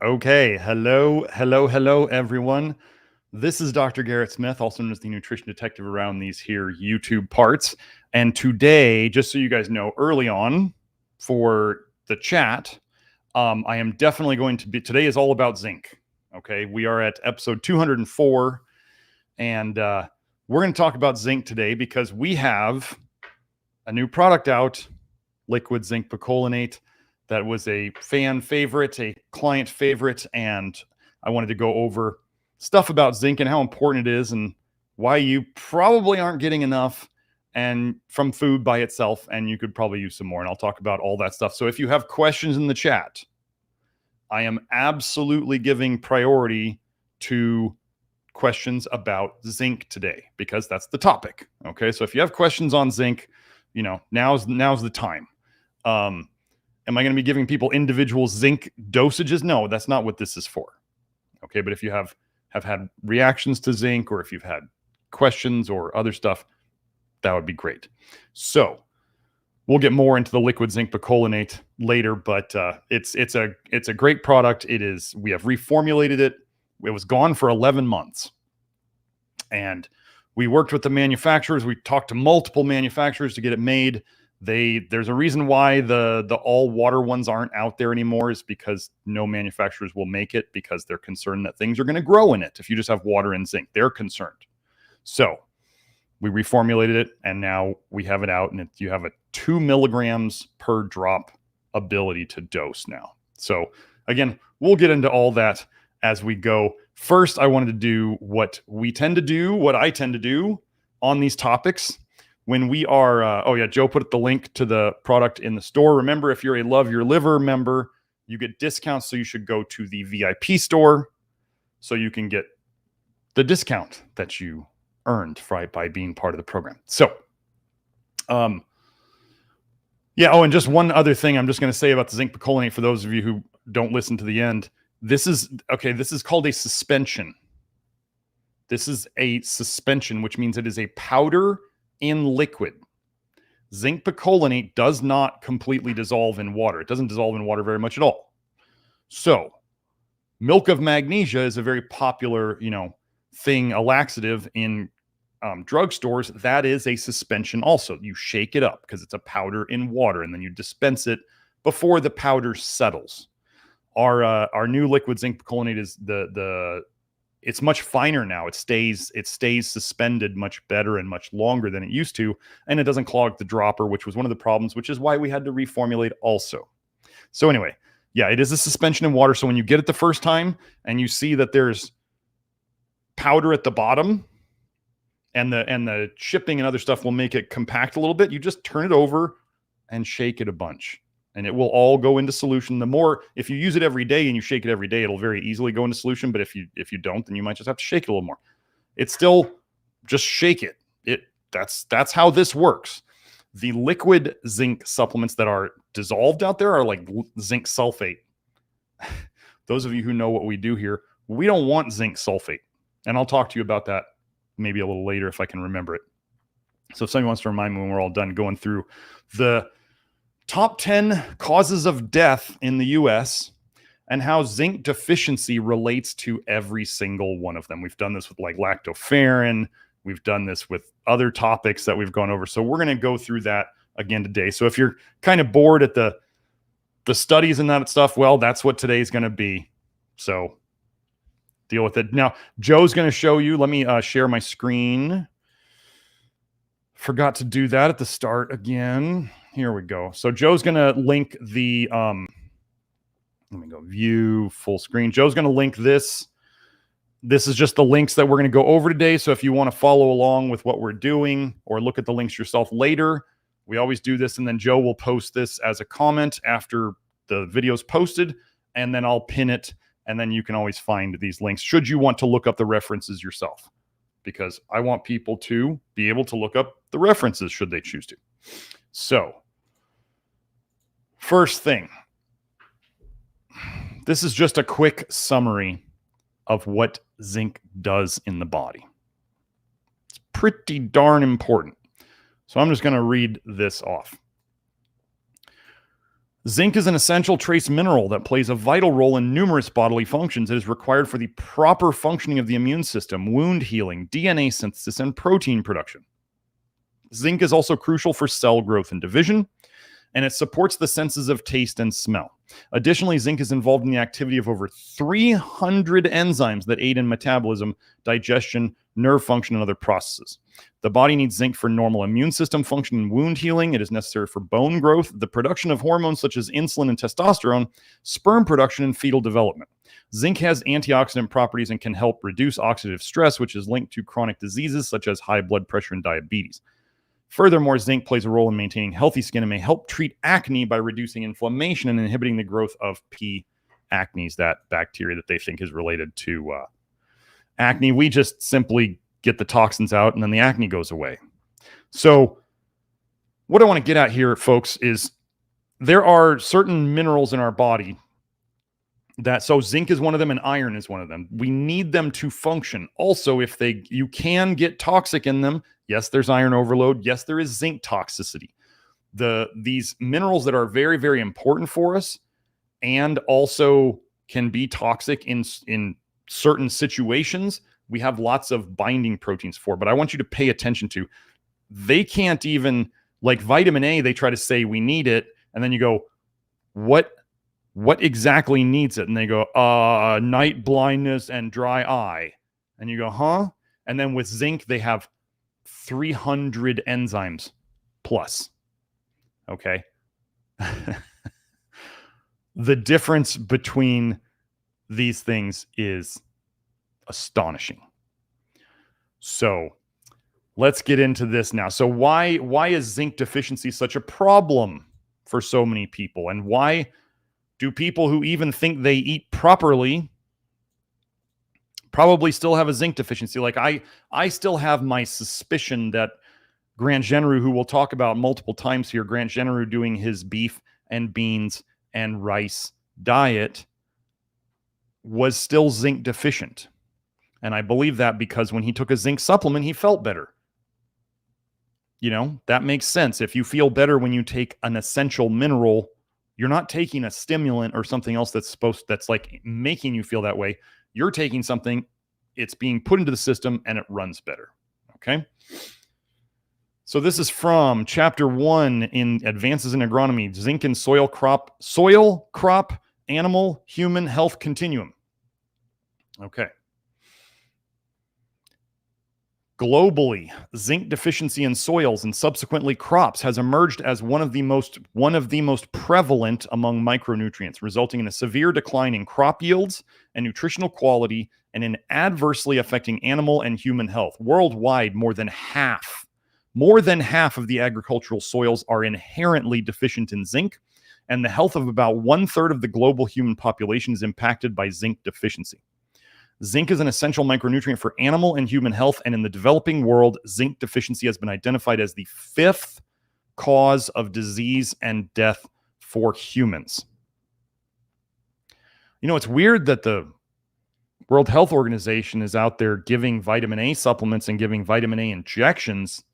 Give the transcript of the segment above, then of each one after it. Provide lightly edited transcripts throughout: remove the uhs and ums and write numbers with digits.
Okay, hello, everyone. This is Dr. Garrett Smith, also known as the nutrition detective around these here YouTube parts. And today, just so you guys know, early on for the chat, I am definitely going to be, today is all about zinc. Okay, we are at episode 204, and we're going to talk about zinc today because we have a new product out, liquid zinc picolinate. That was a fan favorite, a client favorite, and I wanted to go over stuff about zinc and how important it is and why you probably aren't getting enough and from food by itself, and you could probably use some more. And I'll talk about all that stuff. So if you have questions in the chat, I am absolutely giving priority to questions about zinc today because that's the topic. Okay, so if you have questions on zinc, you know, now's the time. Am I going to be giving people individual zinc dosages? No, that's not what this is for. Okay, but if you have had reactions to zinc, or if you've had questions or other stuff, that would be great. So we'll get more into the liquid zinc picolinate later, but it's a great product. It is. We have reformulated it. It was gone for 11 months, and we worked with the manufacturers. We talked to multiple manufacturers to get it made. There's a reason why the all water ones aren't out there anymore, is because no manufacturers will make it because they're concerned that things are going to grow in it. If you just have water and zinc, they're concerned. So we reformulated it, and now we have it out, and you have a 2 milligrams per drop ability to dose now. So again, we'll get into all that as we go. First, I wanted to do what I tend to do on these topics. When we are, oh yeah, Joe put the link to the product in the store. Remember, if you're a Love Your Liver member, you get discounts. So you should go to the VIP store so you can get the discount that you earned by being part of the program. So, yeah. Oh, and just one other thing I'm just going to say about the zinc picolinate for those of you who don't listen to the end. This is called a suspension. This is a suspension, which means it is a powder in liquid. Zinc picolinate does not completely dissolve in water. It doesn't dissolve in water very much at all. So milk of magnesia is a very popular, thing, a laxative in drugstores. That is a suspension also. You shake it up because it's a powder in water, and then you dispense it before the powder settles. Our new liquid zinc picolinate is it's much finer now. It stays suspended much better and much longer than it used to, and it doesn't clog the dropper, which was one of the problems, which is why we had to reformulate also. So anyway, yeah, it is a suspension in water. So when you get it the first time and you see that there's powder at the bottom, and the shipping and other stuff will make it compact a little bit, you just turn it over and shake it a bunch, and it will all go into solution. If you use it every day and you shake it every day, it'll very easily go into solution. But if you don't, then you might just have to shake it a little more. It's still just shake it. That's how this works. The liquid zinc supplements that are dissolved out there are like zinc sulfate. Those of you who know what we do here, we don't want zinc sulfate. And I'll talk to you about that maybe a little later if I can remember it. So if somebody wants to remind me when we're all done going through the top 10 causes of death in the US and how zinc deficiency relates to every single one of them. We've done this with like lactoferrin. We've done this with other topics that we've gone over. So we're going to go through that again today. So if you're kind of bored at the studies and that stuff, well, that's what today's going to be. So deal with it. Now, Joe's going to show you. Let me share my screen. Forgot to do that at the start again. Here we go. So Joe's going to link the, let me go view full screen. Joe's going to link this. This is just the links that we're going to go over today. So if you want to follow along with what we're doing or look at the links yourself later, we always do this. And then Joe will post this as a comment after the video's posted, and then I'll pin it. And then you can always find these links should you want to look up the references yourself, because I want people to be able to look up the references should they choose to. So first thing, this is just a quick summary of what zinc does in the body. It's pretty darn important. So I'm just going to read this off. Zinc is an essential trace mineral that plays a vital role in numerous bodily functions. It is required for the proper functioning of the immune system, wound healing, DNA synthesis, and protein production. Zinc is also crucial for cell growth and division, and it supports the senses of taste and smell. Additionally, zinc is involved in the activity of over 300 enzymes that aid in metabolism, digestion, nerve function, and other processes. The body needs zinc for normal immune system function and wound healing. It is necessary for bone growth, the production of hormones such as insulin and testosterone, sperm production, and fetal development. Zinc has antioxidant properties and can help reduce oxidative stress, which is linked to chronic diseases such as high blood pressure and diabetes. Furthermore, zinc plays a role in maintaining healthy skin and may help treat acne by reducing inflammation and inhibiting the growth of P. acnes, that bacteria that they think is related to acne. We just simply get the toxins out and then the acne goes away. So what I want to get at here, folks, is there are certain minerals in our body so zinc is one of them and iron is one of them. We need them to function. Also, if you can get toxic in them, yes, there's iron overload. Yes, there is zinc toxicity. These minerals that are very, very important for us and also can be toxic in certain situations, we have lots of binding proteins for. But I want you to pay attention to, they can't even, like vitamin A, they try to say we need it. And then you go, what exactly needs it? And they go, night blindness and dry eye. And you go, huh? And then with zinc, they have 300 enzymes plus. Okay. The difference between these things is astonishing. So let's get into this now. So why is zinc deficiency such a problem for so many people? And why do people who even think they eat properly probably still have a zinc deficiency? Like I still have my suspicion that Grant Genereux, who we'll talk about multiple times here, Grant Genereux doing his beef and beans and rice diet, was still zinc deficient. And I believe that because when he took a zinc supplement, he felt better. You know, that makes sense. If you feel better when you take an essential mineral, you're not taking a stimulant or something else that's like making you feel that way. You're taking something, it's being put into the system and it runs better. Okay. So this is from chapter 1 in Advances in Agronomy, Zinc and Soil Crop, Animal, Human Health Continuum. Okay. Globally, zinc deficiency in soils and subsequently crops has emerged as one of the most prevalent among micronutrients, resulting in a severe decline in crop yields and nutritional quality and in adversely affecting animal and human health. Worldwide, more than half of the agricultural soils are inherently deficient in zinc, and the health of about 1/3 of the global human population is impacted by zinc deficiency. Zinc is an essential micronutrient for animal and human health, and in the developing world, zinc deficiency has been identified as the 5th cause of disease and death for humans. You know, it's weird that the World Health Organization is out there giving vitamin A supplements and giving vitamin A injections,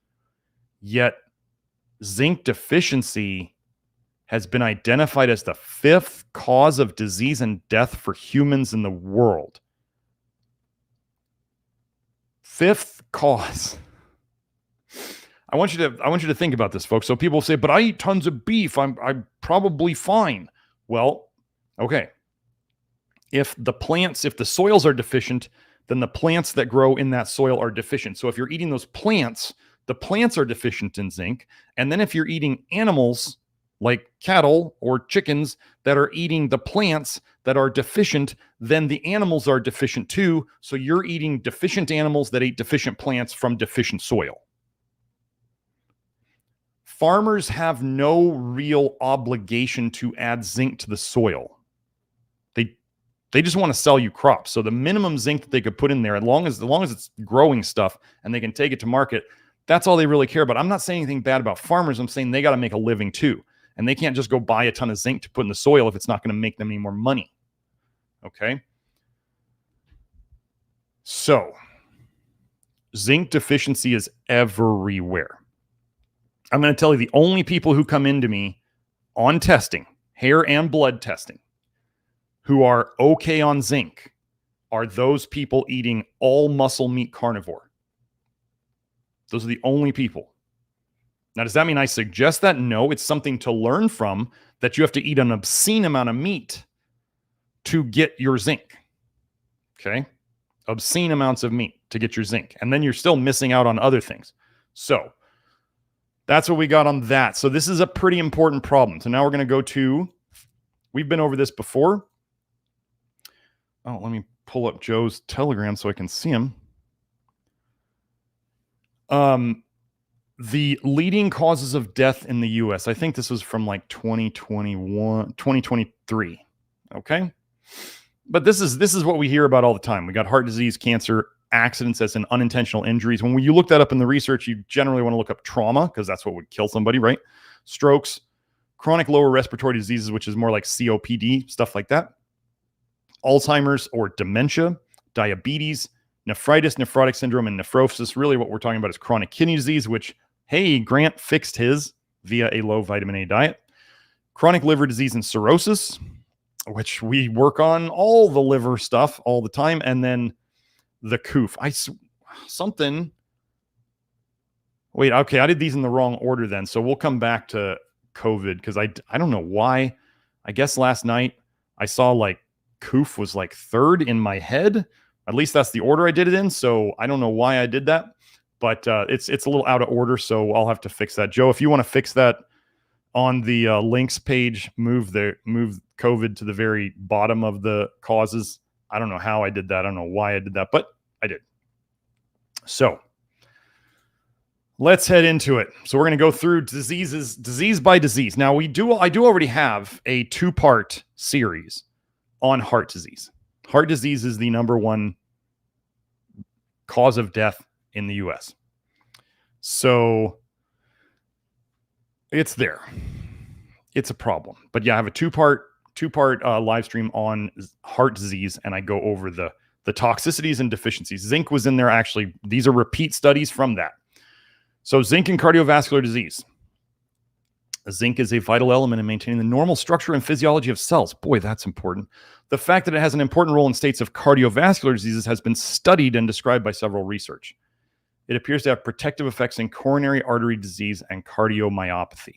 yet zinc deficiency has been identified as the 5th cause of disease and death for humans in the world. 5th cause. I want you to think about this, folks. So people say, but I eat tons of beef. I'm probably fine. Well, okay. If the soils are deficient, then the plants that grow in that soil are deficient. So if you're eating those plants, the plants are deficient in zinc. And then if you're eating animals like cattle or chickens that are eating the plants that are deficient, then the animals are deficient too. So you're eating deficient animals that eat deficient plants from deficient soil. Farmers have no real obligation to add zinc to the soil. They just want to sell you crops. So the minimum zinc that they could put in there, as long as it's growing stuff and they can take it to market, that's all they really care about. I'm not saying anything bad about farmers. I'm saying they got to make a living too. And they can't just go buy a ton of zinc to put in the soil if it's not going to make them any more money. Okay? So, zinc deficiency is everywhere. I'm going to tell you, the only people who come into me on testing, hair and blood testing, who are okay on zinc are those people eating all muscle meat carnivore. Those are the only people. Now, does that mean I suggest that? No, it's something to learn from, that you have to eat an obscene amount of meat to get your zinc. Okay? Obscene amounts of meat to get your zinc. And then you're still missing out on other things. So that's what we got on that. So this is a pretty important problem. So now we're going to go to, we've been over this before. Oh, let me pull up Joe's Telegram so I can see him. The leading causes of death in the US. I think this was from like 2023. Okay. But this is what we hear about all the time. We got heart disease, cancer, accidents as in unintentional injuries. When you look that up in the research, you generally want to look up trauma because that's what would kill somebody, right? Strokes, chronic lower respiratory diseases, which is more like COPD, stuff like that. Alzheimer's or dementia, diabetes, nephritis, nephrotic syndrome, and nephrosis. Really what we're talking about is chronic kidney disease, which, hey, Grant fixed his via a low vitamin A diet. Chronic liver disease and cirrhosis, which we work on all the liver stuff all the time. And then the COOF. Wait, okay, I did these in the wrong order then. So we'll come back to COVID because I don't know why. I guess last night I saw like COOF was like third in my head. At least that's the order I did it in. So I don't know why I did that, but it's a little out of order. So I'll have to fix that. Joe, if you want to fix that on the links page, move COVID to the very bottom of the causes. I don't know how I did that. I don't know why I did that, but I did. So let's head into it. So we're going to go through disease by disease. Now I do already have a 2-part series on heart disease. Heart disease is the number one cause of death in the US. So it's there. It's a problem. But yeah, I have a two-part live stream on heart disease, and I go over the toxicities and deficiencies. Zinc was in there, actually. These are repeat studies from that. So zinc and cardiovascular disease. Zinc is a vital element in maintaining the normal structure and physiology of cells. Boy, that's important. The fact that it has an important role in states of cardiovascular diseases has been studied and described by several research. It appears to have protective effects in coronary artery disease and cardiomyopathy.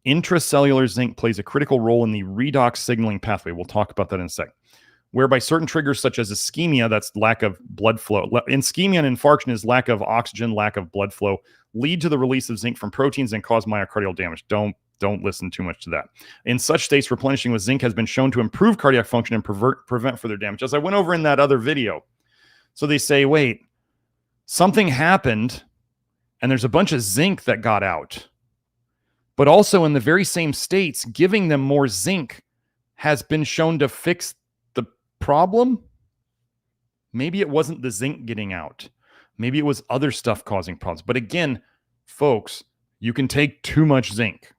Intracellular zinc plays a critical role in the redox signaling pathway. We'll talk about that in a sec. Whereby certain triggers such as ischemia, that's lack of blood flow. Ischemia and infarction is lack of oxygen, lack of blood flow, lead to the release of zinc from proteins and cause myocardial damage. Don't listen too much to that. In such states, replenishing with zinc has been shown to improve cardiac function and prevent further damage. As I went over in that other video. So they say, wait, something happened and there's a bunch of zinc that got out. But also in the very same states, giving them more zinc has been shown to fix the problem. Maybe it wasn't the zinc getting out. Maybe it was other stuff causing problems. But again, folks, you can take too much zinc.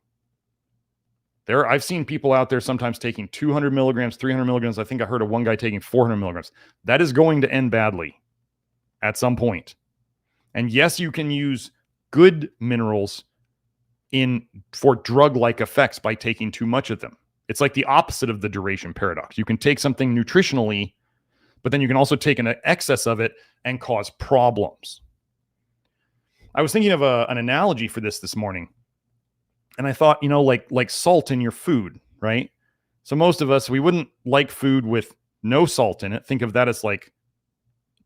I've seen people out there sometimes taking 200 milligrams, 300 milligrams. I think I heard of one guy taking 400 milligrams. That is going to end badly at some point. And yes, you can use good minerals for drug-like effects by taking too much of them. It's like the opposite of the duration paradox. You can take something nutritionally, but then you can also take an excess of it and cause problems. I was thinking of an analogy for this morning. And I thought, like salt in your food, right? So most of us, we wouldn't like food with no salt in it. Think of that as like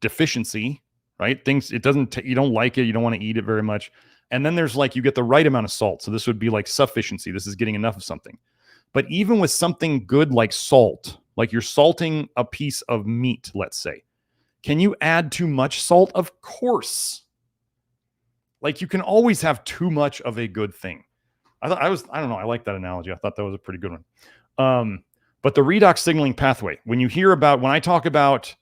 deficiency, right? You don't like it. You don't want to eat it very much. And then there's like, you get the right amount of salt. So this would be like sufficiency. This is getting enough of something. But even with something good like salt, like you're salting a piece of meat, let's say, can you add too much salt? Of course. Like you can always have too much of a good thing. I don't know. I like that analogy. I thought that was a pretty good one. But the redox signaling pathway, when I talk about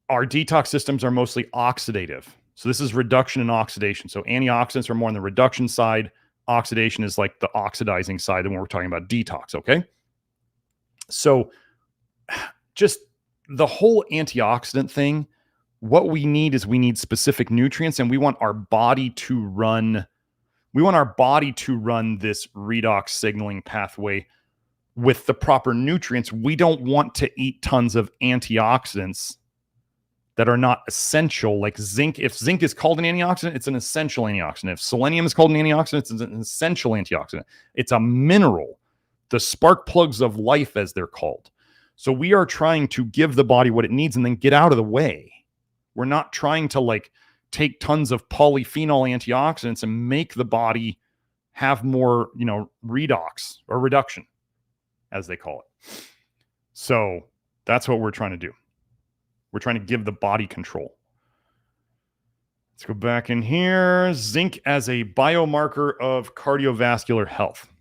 our detox systems are mostly oxidative. So this is reduction and oxidation. So antioxidants are more on the reduction side. Oxidation is like the oxidizing side when we're talking about detox. Okay. So just the whole antioxidant thing, what we need is we need specific nutrients, and we want our body to run. We want our body to run this redox signaling pathway with the proper nutrients. We don't want to eat tons of antioxidants that are not essential, like zinc. If zinc is called an antioxidant, it's an essential antioxidant. If selenium is called an antioxidant, it's an essential antioxidant. It's a mineral, the spark plugs of life, as they're called. So we are trying to give the body what it needs and then get out of the way. We're not trying to like take tons of polyphenol antioxidants and make the body have more, redox or reduction, as they call it. So that's what we're trying to do. We're trying to give the body control. Let's go back in here. Zinc as a biomarker of cardiovascular health.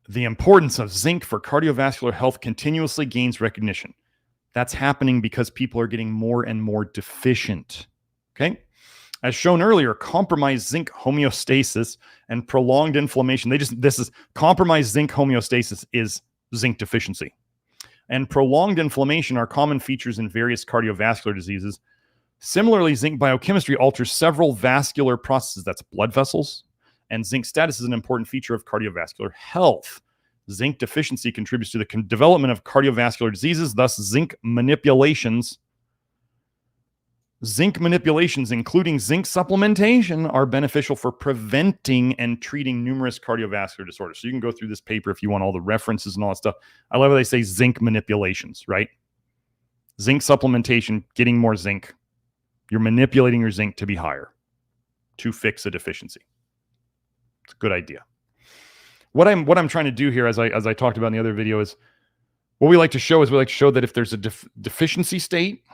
The importance of zinc for cardiovascular health continuously gains recognition. That's happening because people are getting more and more deficient. Okay? As shown earlier, compromised zinc homeostasis and prolonged inflammation. This is compromised zinc homeostasis is zinc deficiency. And prolonged inflammation are common features in various cardiovascular diseases. Similarly, zinc biochemistry alters several vascular processes. That's blood vessels. And zinc status is an important feature of cardiovascular health. Zinc deficiency contributes to the development of cardiovascular diseases. Thus, zinc manipulations, including zinc supplementation, are beneficial for preventing and treating numerous cardiovascular disorders. So you can go through this paper if you want all the references and all that stuff. I love how they say zinc manipulations, right? Zinc supplementation, getting more zinc. You're manipulating your zinc to be higher to fix a deficiency. It's a good idea. What I'm trying to do here, as I talked about in the other video, is what we like to show that if there's a deficiency state,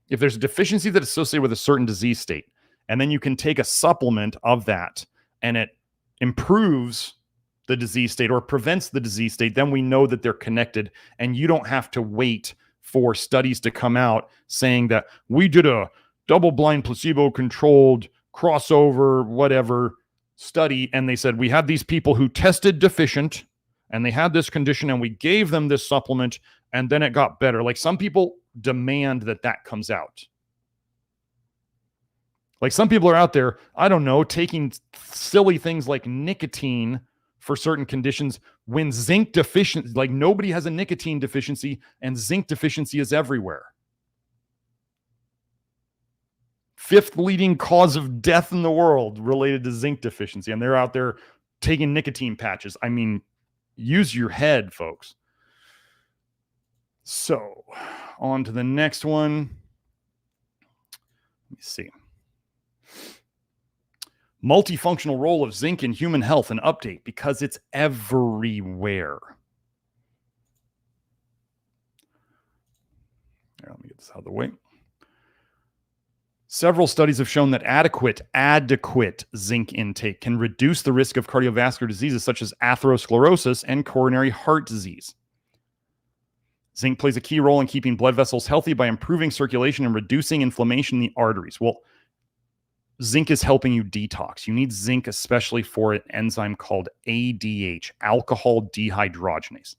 if there's a deficiency that's associated with a certain disease state, and then you can take a supplement of that and it improves the disease state or prevents the disease state, then we know that they're connected, and you don't have to wait for studies to come out saying that we did a double-blind placebo-controlled crossover whatever study, and they said we had these people who tested deficient and they had this condition and we gave them this supplement and then it got better. Like, some people demand that comes out. Like, some people are out there, I don't know, taking silly things like nicotine for certain conditions when zinc deficiency, like nobody has a nicotine deficiency and zinc deficiency is everywhere. 5th leading cause of death in the world related to zinc deficiency. And they're out there taking nicotine patches. I mean, use your head, folks. So, on to the next one. Let me see. Multifunctional role of zinc in human health, an update, because it's everywhere. Here, let me get this out of the way. Several studies have shown that adequate zinc intake can reduce the risk of cardiovascular diseases such as atherosclerosis and coronary heart disease. Zinc plays a key role in keeping blood vessels healthy by improving circulation and reducing inflammation in the arteries. Well, zinc is helping you detox. You need zinc especially for an enzyme called ADH, alcohol dehydrogenase.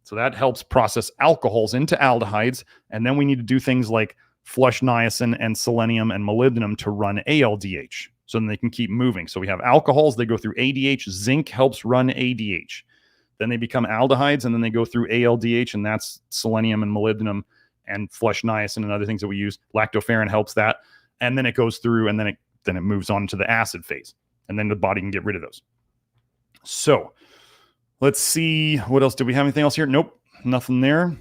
So that helps process alcohols into aldehydes, and then we need to do things like flush niacin and selenium and molybdenum to run ALDH, so then they can keep moving. So we have alcohols, they go through ADH, zinc helps run ADH. Then they become aldehydes, and then they go through ALDH, and that's selenium and molybdenum and flush niacin and other things that we use. Lactoferrin helps that. And then it goes through, and then it moves on to the acid phase, and then the body can get rid of those. So let's see, what else? Do we have anything else here? Nope, nothing there.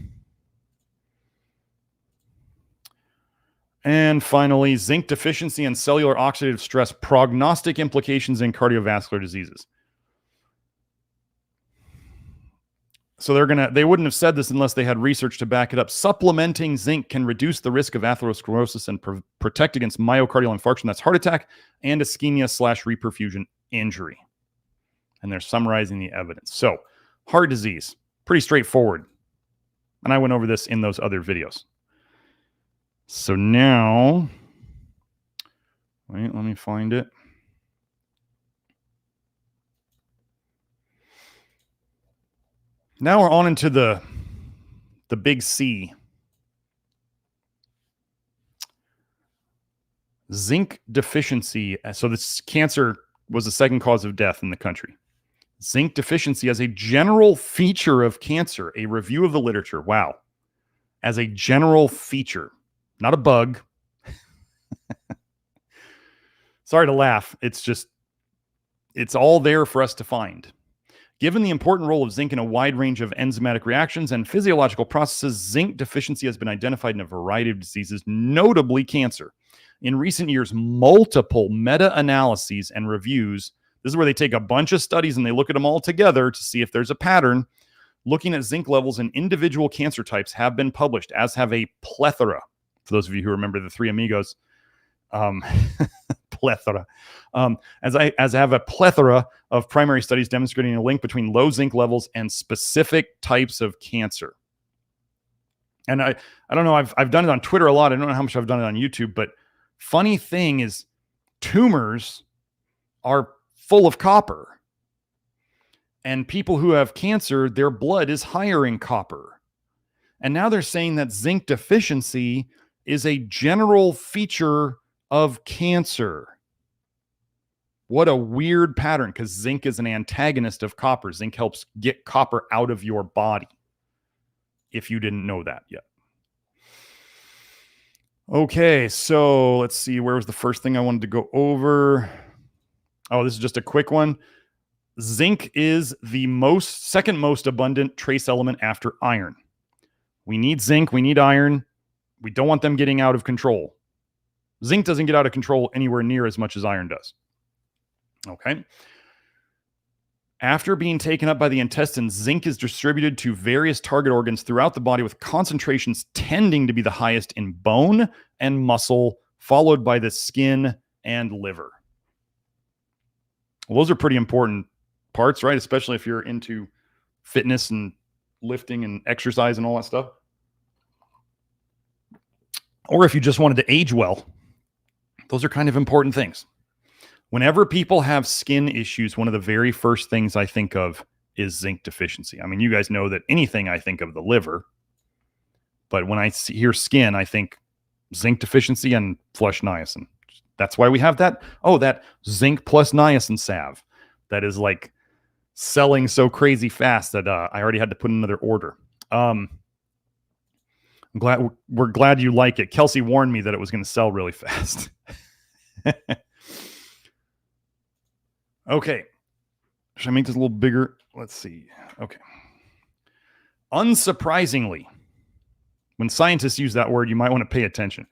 And finally, zinc deficiency and cellular oxidative stress, prognostic implications in cardiovascular diseases. So they wouldn't have said this unless they had research to back it up. Supplementing zinc can reduce the risk of atherosclerosis and protect against myocardial infarction, that's heart attack, and ischemia/reperfusion injury. And they're summarizing the evidence. So, heart disease, pretty straightforward. And I went over this in those other videos. So now, wait, let me find it. Now we're on into the big C. Zinc deficiency. So this cancer was the second cause of death in the country. Zinc deficiency as a general feature of cancer. A review of the literature. Wow. As a general feature, not a bug. Sorry to laugh. It's all there for us to find. Given the important role of zinc in a wide range of enzymatic reactions and physiological processes, zinc deficiency has been identified in a variety of diseases, notably cancer. In recent years, multiple meta-analyses and reviews, this is where they take a bunch of studies and they look at them all together to see if there's a pattern, looking at zinc levels in individual cancer types have been published, as have a plethora. For those of you who remember the Three Amigos, plethora. As have a plethora of primary studies demonstrating a link between low zinc levels and specific types of cancer. And I don't know, I've done it on Twitter a lot. I don't know how much I've done it on YouTube, but funny thing is tumors are full of copper. And people who have cancer, their blood is higher in copper. And now they're saying that zinc deficiency is a general feature of cancer. What a weird pattern, because zinc is an antagonist of copper. Zinc helps get copper out of your body, if you didn't know that yet. Okay, so let's see. Where was the first thing I wanted to go over? Oh, this is just a quick one. Zinc is the second most abundant trace element after iron. We need zinc, we need iron. We don't want them getting out of control. Zinc doesn't get out of control anywhere near as much as iron does. Okay. After being taken up by the intestines, zinc is distributed to various target organs throughout the body, with concentrations tending to be the highest in bone and muscle, followed by the skin and liver. Well, those are pretty important parts, right? Especially if you're into fitness and lifting and exercise and all that stuff. Or if you just wanted to age well, those are kind of important things. Whenever people have skin issues, one of the very first things I think of is zinc deficiency. I mean, you guys know that anything I think of the liver, but when I hear skin, I think zinc deficiency and flush niacin. That's why we have that. Oh, that zinc plus niacin salve that is like selling so crazy fast that I already had to put in another order. We're glad you like it. Kelsey warned me that it was going to sell really fast. Okay. Should I make this a little bigger? Let's see. Okay. Unsurprisingly, when scientists use that word, you might want to pay attention.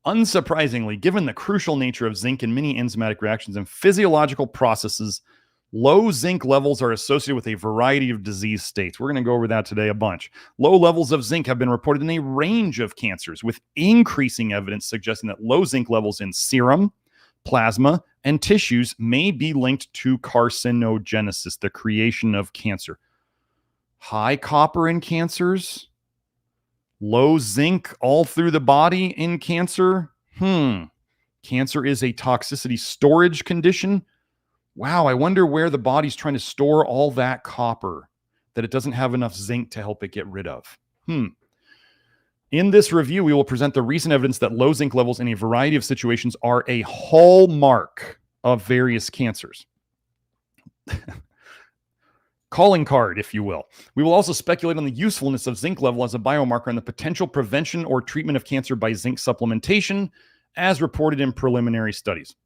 Unsurprisingly, given the crucial nature of zinc in many enzymatic reactions and physiological processes, low zinc levels are associated with a variety of disease states. We're going to go over that today a bunch. Low levels of zinc have been reported in a range of cancers, with increasing evidence suggesting that low zinc levels in serum, plasma, and tissues may be linked to carcinogenesis, the creation of cancer. High copper in cancers? Low zinc all through the body in cancer? Cancer is a toxicity storage condition? Wow, I wonder where the body's trying to store all that copper that it doesn't have enough zinc to help it get rid of. In this review, we will present the recent evidence that low zinc levels in a variety of situations are a hallmark of various cancers. Calling card, if you will. We will also speculate on the usefulness of zinc level as a biomarker and the potential prevention or treatment of cancer by zinc supplementation, as reported in preliminary studies.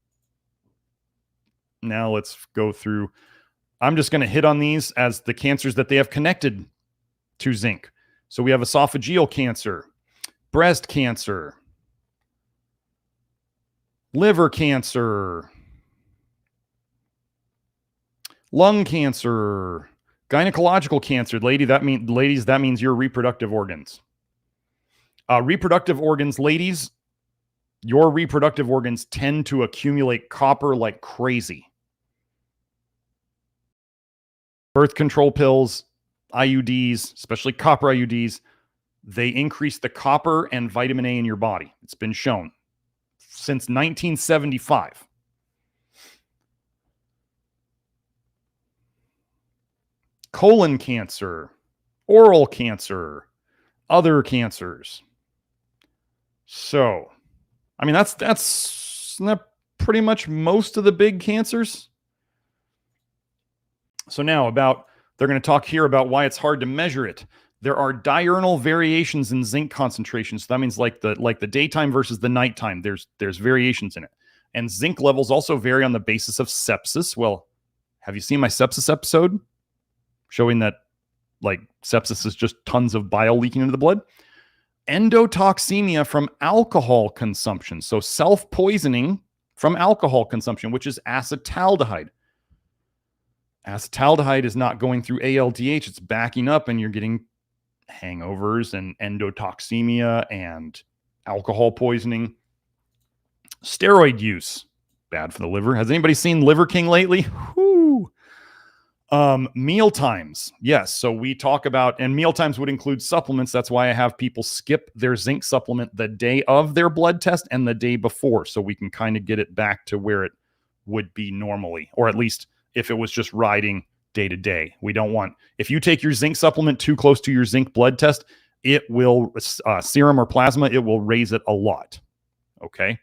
Now let's go through. I'm just going to hit on these as the cancers that they have connected to zinc. So we have esophageal cancer, breast cancer, liver cancer, lung cancer, gynecological cancer. Ladies, that means your reproductive organs. Reproductive organs, ladies, your reproductive organs tend to accumulate copper like crazy. Birth control pills, IUDs, especially copper IUDs, they increase the copper and vitamin A in your body. It's been shown since 1975. Colon cancer, oral cancer, other cancers. So, I mean, that's Isn't that pretty much most of the big cancers? So now they're going to talk here about why it's hard to measure it. There are diurnal variations in zinc concentrations. So that means like the daytime versus the nighttime. There's variations in it. And zinc levels also vary on the basis of sepsis. Well, have you seen my sepsis episode? Showing that like sepsis is just tons of bile leaking into the blood. Endotoxemia from alcohol consumption. So self-poisoning from alcohol consumption, which is acetaldehyde. Acetaldehyde is not going through ALDH. It's backing up and you're getting hangovers and endotoxemia and alcohol poisoning. Steroid use, bad for the liver. Has anybody seen Liver King lately? Whoo. Meal times. Yes. So we talk about, and meal times would include supplements. That's why I have people skip their zinc supplement the day of their blood test and the day before. So we can kind of get it back to where it would be normally, or at least if it was just riding day to day. We don't want, if you take your zinc supplement too close to your zinc blood test, it will, serum or plasma, it will raise it a lot. Okay.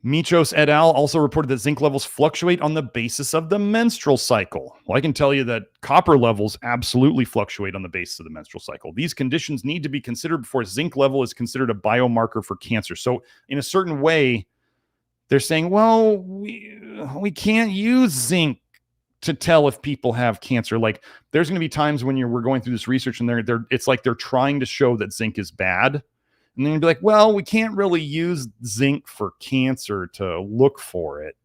Michos et al. Also reported that zinc levels fluctuate on the basis of the menstrual cycle. Well, I can tell you that copper levels absolutely fluctuate on the basis of the menstrual cycle. These conditions need to be considered before zinc level is considered a biomarker for cancer. So in a certain way, they're saying, well, we can't use zinc to tell if people have cancer. Like there's going to be times when we're going through this research and it's like they're trying to show that zinc is bad. And then you'd be like, well, we can't really use zinc for cancer to look for it.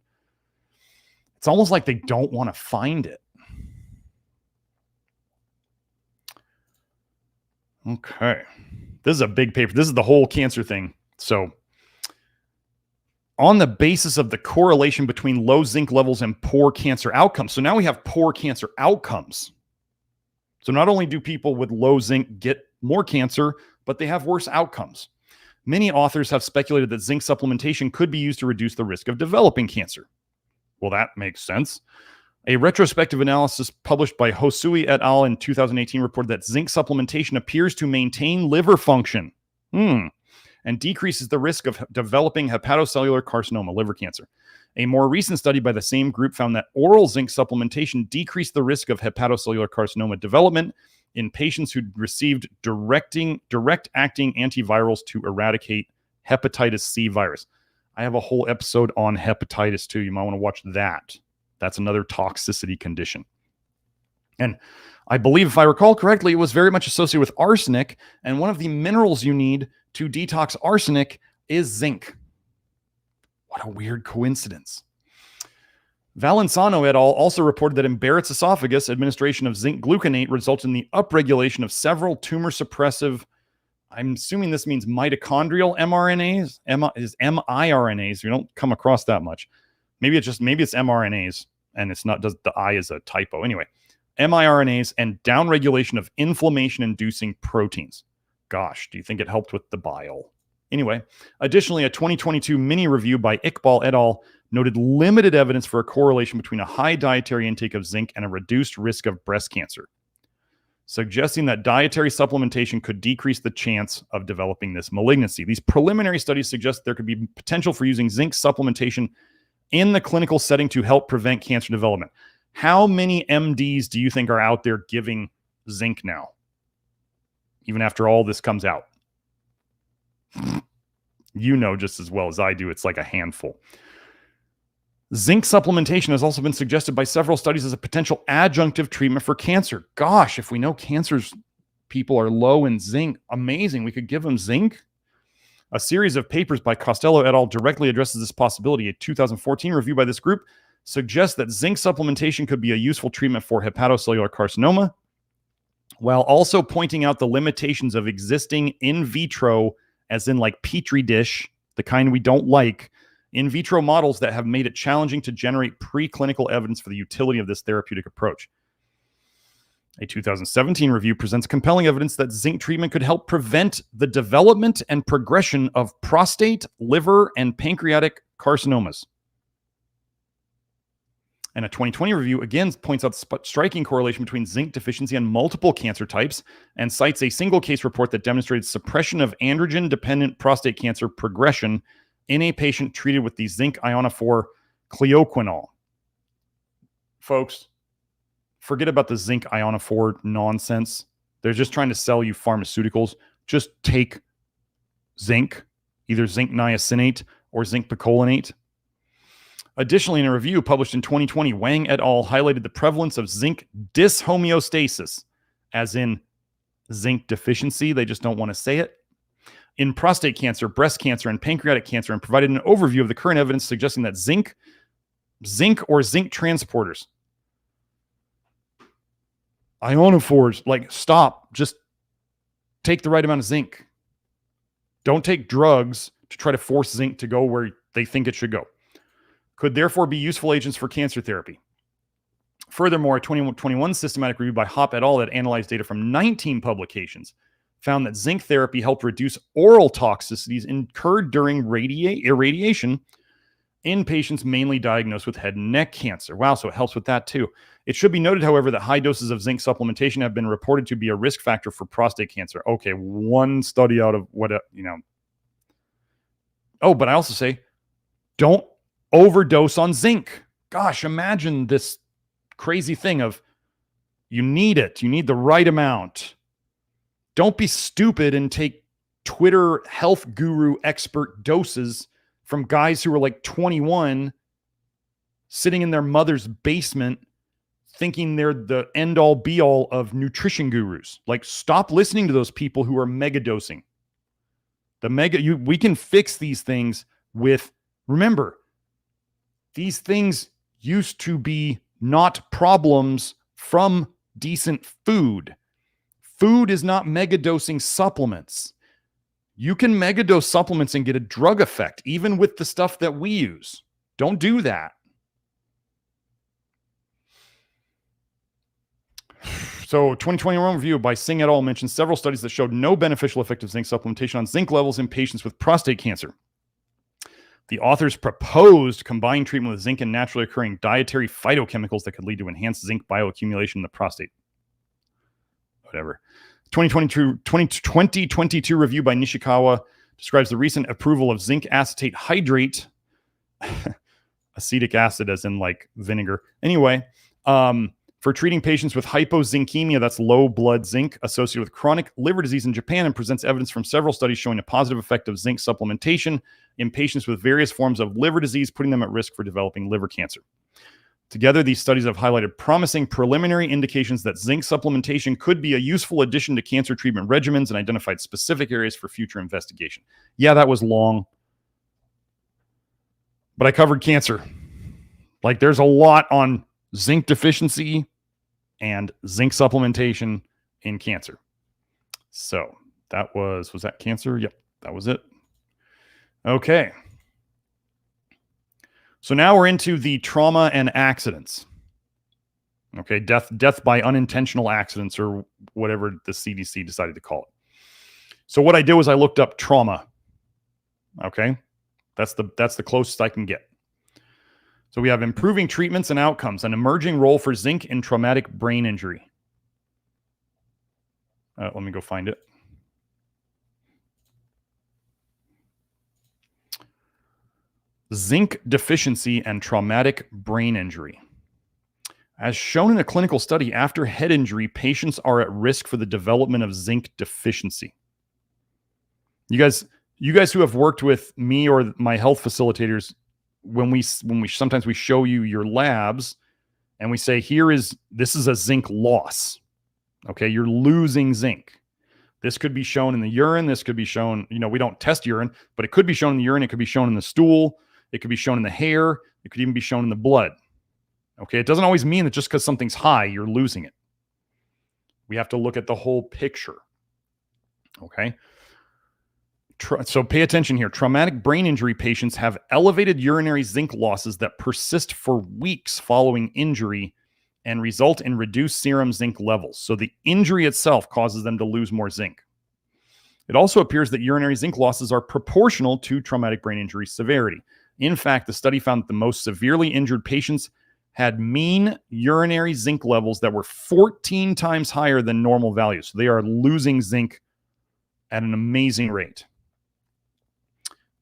It's almost like they don't want to find it. Okay. This is a big paper. This is the whole cancer thing. So on the basis of the correlation between low zinc levels and poor cancer outcomes. So now we have poor cancer outcomes. So not only do people with low zinc get more cancer, but they have worse outcomes. Many authors have speculated that zinc supplementation could be used to reduce the risk of developing cancer. Well, that makes sense. A retrospective analysis published by Hosui et al. In 2018 reported that zinc supplementation appears to maintain liver function and decreases the risk of developing hepatocellular carcinoma, liver cancer. A more recent study by the same group found that oral zinc supplementation decreased the risk of hepatocellular carcinoma development in patients who received direct-acting antivirals to eradicate hepatitis C virus. I have a whole episode on hepatitis too. You might want to watch that. That's another toxicity condition. And I believe, if I recall correctly, it was very much associated with arsenic. And one of the minerals you need to detox arsenic is zinc. What a weird coincidence. Valenzano et al. Also reported that in Barrett's esophagus, administration of zinc gluconate resulted in the upregulation of several tumor suppressive, I'm assuming this means mitochondrial mRNAs, miRNAs. We don't come across that much. Maybe it's mRNAs, and it's not, the I is a typo. Anyway, miRNAs and downregulation of inflammation-inducing proteins. Gosh, do you think it helped with the bile? Anyway, additionally, a 2022 mini review by Iqbal et al. Noted limited evidence for a correlation between a high dietary intake of zinc and a reduced risk of breast cancer, suggesting that dietary supplementation could decrease the chance of developing this malignancy. These preliminary studies suggest there could be potential for using zinc supplementation in the clinical setting to help prevent cancer development. How many MDs do you think are out there giving zinc now, even after all this comes out? You know just as well as I do, it's like a handful. Zinc supplementation has also been suggested by several studies as a potential adjunctive treatment for cancer. Gosh, if we know cancer's people are low in zinc, amazing. We could give them zinc. A series of papers by Costello et al. Directly addresses this possibility. A 2014 review by this group suggests that zinc supplementation could be a useful treatment for hepatocellular carcinoma, while also pointing out the limitations of existing in vitro, as in like Petri dish, the kind we don't like, in vitro models that have made it challenging to generate preclinical evidence for the utility of this therapeutic approach. A 2017 review presents compelling evidence that zinc treatment could help prevent the development and progression of prostate, liver, and pancreatic carcinomas. And a 2020 review again points out the striking correlation between zinc deficiency and multiple cancer types, and cites a single case report that demonstrated suppression of androgen-dependent prostate cancer progression in a patient treated with the zinc ionophore cleoquinol. Folks, forget about the zinc ionophore nonsense. They're just trying to sell you pharmaceuticals. Just take zinc, either zinc niacinate or zinc picolinate. Additionally, in a review published in 2020, Wang et al. Highlighted the prevalence of zinc dyshomeostasis, as in zinc deficiency. They just don't want to say it. In prostate cancer, breast cancer, and pancreatic cancer, and provided an overview of the current evidence suggesting that zinc or zinc transporters, ionophores, like, stop. Just take the right amount of zinc. Don't take drugs to try to force zinc to go where they think it should go. Could therefore be useful agents for cancer therapy. Furthermore, a 2021 systematic review by Hopp et al. That analyzed data from 19 publications found that zinc therapy helped reduce oral toxicities incurred during irradiation in patients mainly diagnosed with head and neck cancer. Wow, so it helps with that too. It should be noted, however, that high doses of zinc supplementation have been reported to be a risk factor for prostate cancer. Okay, one study out of what, Oh, but I also say, don't overdose on zinc. Gosh, imagine this crazy thing of you need it. You need the right amount. Don't be stupid and take Twitter health guru expert doses from guys who are like 21 sitting in their mother's basement thinking they're the end all be all of nutrition gurus. Like, stop listening to those people who are megadosing. We can fix these things with, remember, these things used to be not problems from decent food. Food is not megadosing supplements. You can megadose supplements and get a drug effect, even with the stuff that we use. Don't do that. So, 2021 review by Singh et al. Mentions several studies that showed no beneficial effect of zinc supplementation on zinc levels in patients with prostate cancer. The authors proposed combined treatment with zinc and naturally occurring dietary phytochemicals that could lead to enhanced zinc bioaccumulation in the prostate. Whatever. 2022 review by Nishikawa describes the recent approval of zinc acetate hydrate, acetic acid as in like vinegar. Anyway, for treating patients with hypozincemia, that's low blood zinc, associated with chronic liver disease in Japan, and presents evidence from several studies showing a positive effect of zinc supplementation in patients with various forms of liver disease, putting them at risk for developing liver cancer. Together, these studies have highlighted promising preliminary indications that zinc supplementation could be a useful addition to cancer treatment regimens and identified specific areas for future investigation. Yeah, that was long, but I covered cancer. Like, there's a lot on zinc deficiency and zinc supplementation in cancer. So that was that cancer? Yep, that was it. Okay. So now we're into the trauma and accidents. Okay, death by unintentional accidents, or whatever the CDC decided to call it. So what I did was I looked up trauma. Okay, that's the closest I can get. So we have improving treatments and outcomes, an emerging role for zinc in traumatic brain injury. Let me go find it. Zinc deficiency and traumatic brain injury. As shown in a clinical study, after head injury, patients are at risk for the development of zinc deficiency. You guys who have worked with me or my health facilitators, when we sometimes we show you your labs and we say, this is a zinc loss. Okay, you're losing zinc. This could be shown in the urine. This could be shown, we don't test urine, but it could be shown in the urine. It could be shown in the stool. It could be shown in the hair. It could even be shown in the blood. Okay, it doesn't always mean that just because something's high, you're losing it. We have to look at the whole picture. Okay. So pay attention here. Traumatic brain injury patients have elevated urinary zinc losses that persist for weeks following injury and result in reduced serum zinc levels. So the injury itself causes them to lose more zinc. It also appears that urinary zinc losses are proportional to traumatic brain injury severity. In fact, the study found that the most severely injured patients had mean urinary zinc levels that were 14 times higher than normal values. So they are losing zinc at an amazing rate.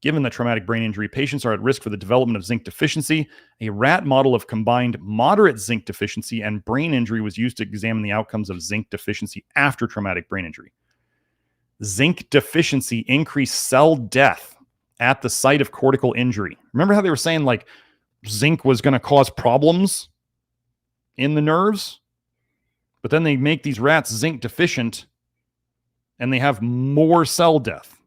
Given that traumatic brain injury patients are at risk for the development of zinc deficiency, a rat model of combined moderate zinc deficiency and brain injury was used to examine the outcomes of zinc deficiency after traumatic brain injury. Zinc deficiency increased cell death at the site of cortical injury. Remember how they were saying like zinc was going to cause problems in the nerves? But then they make these rats zinc deficient and they have more cell death.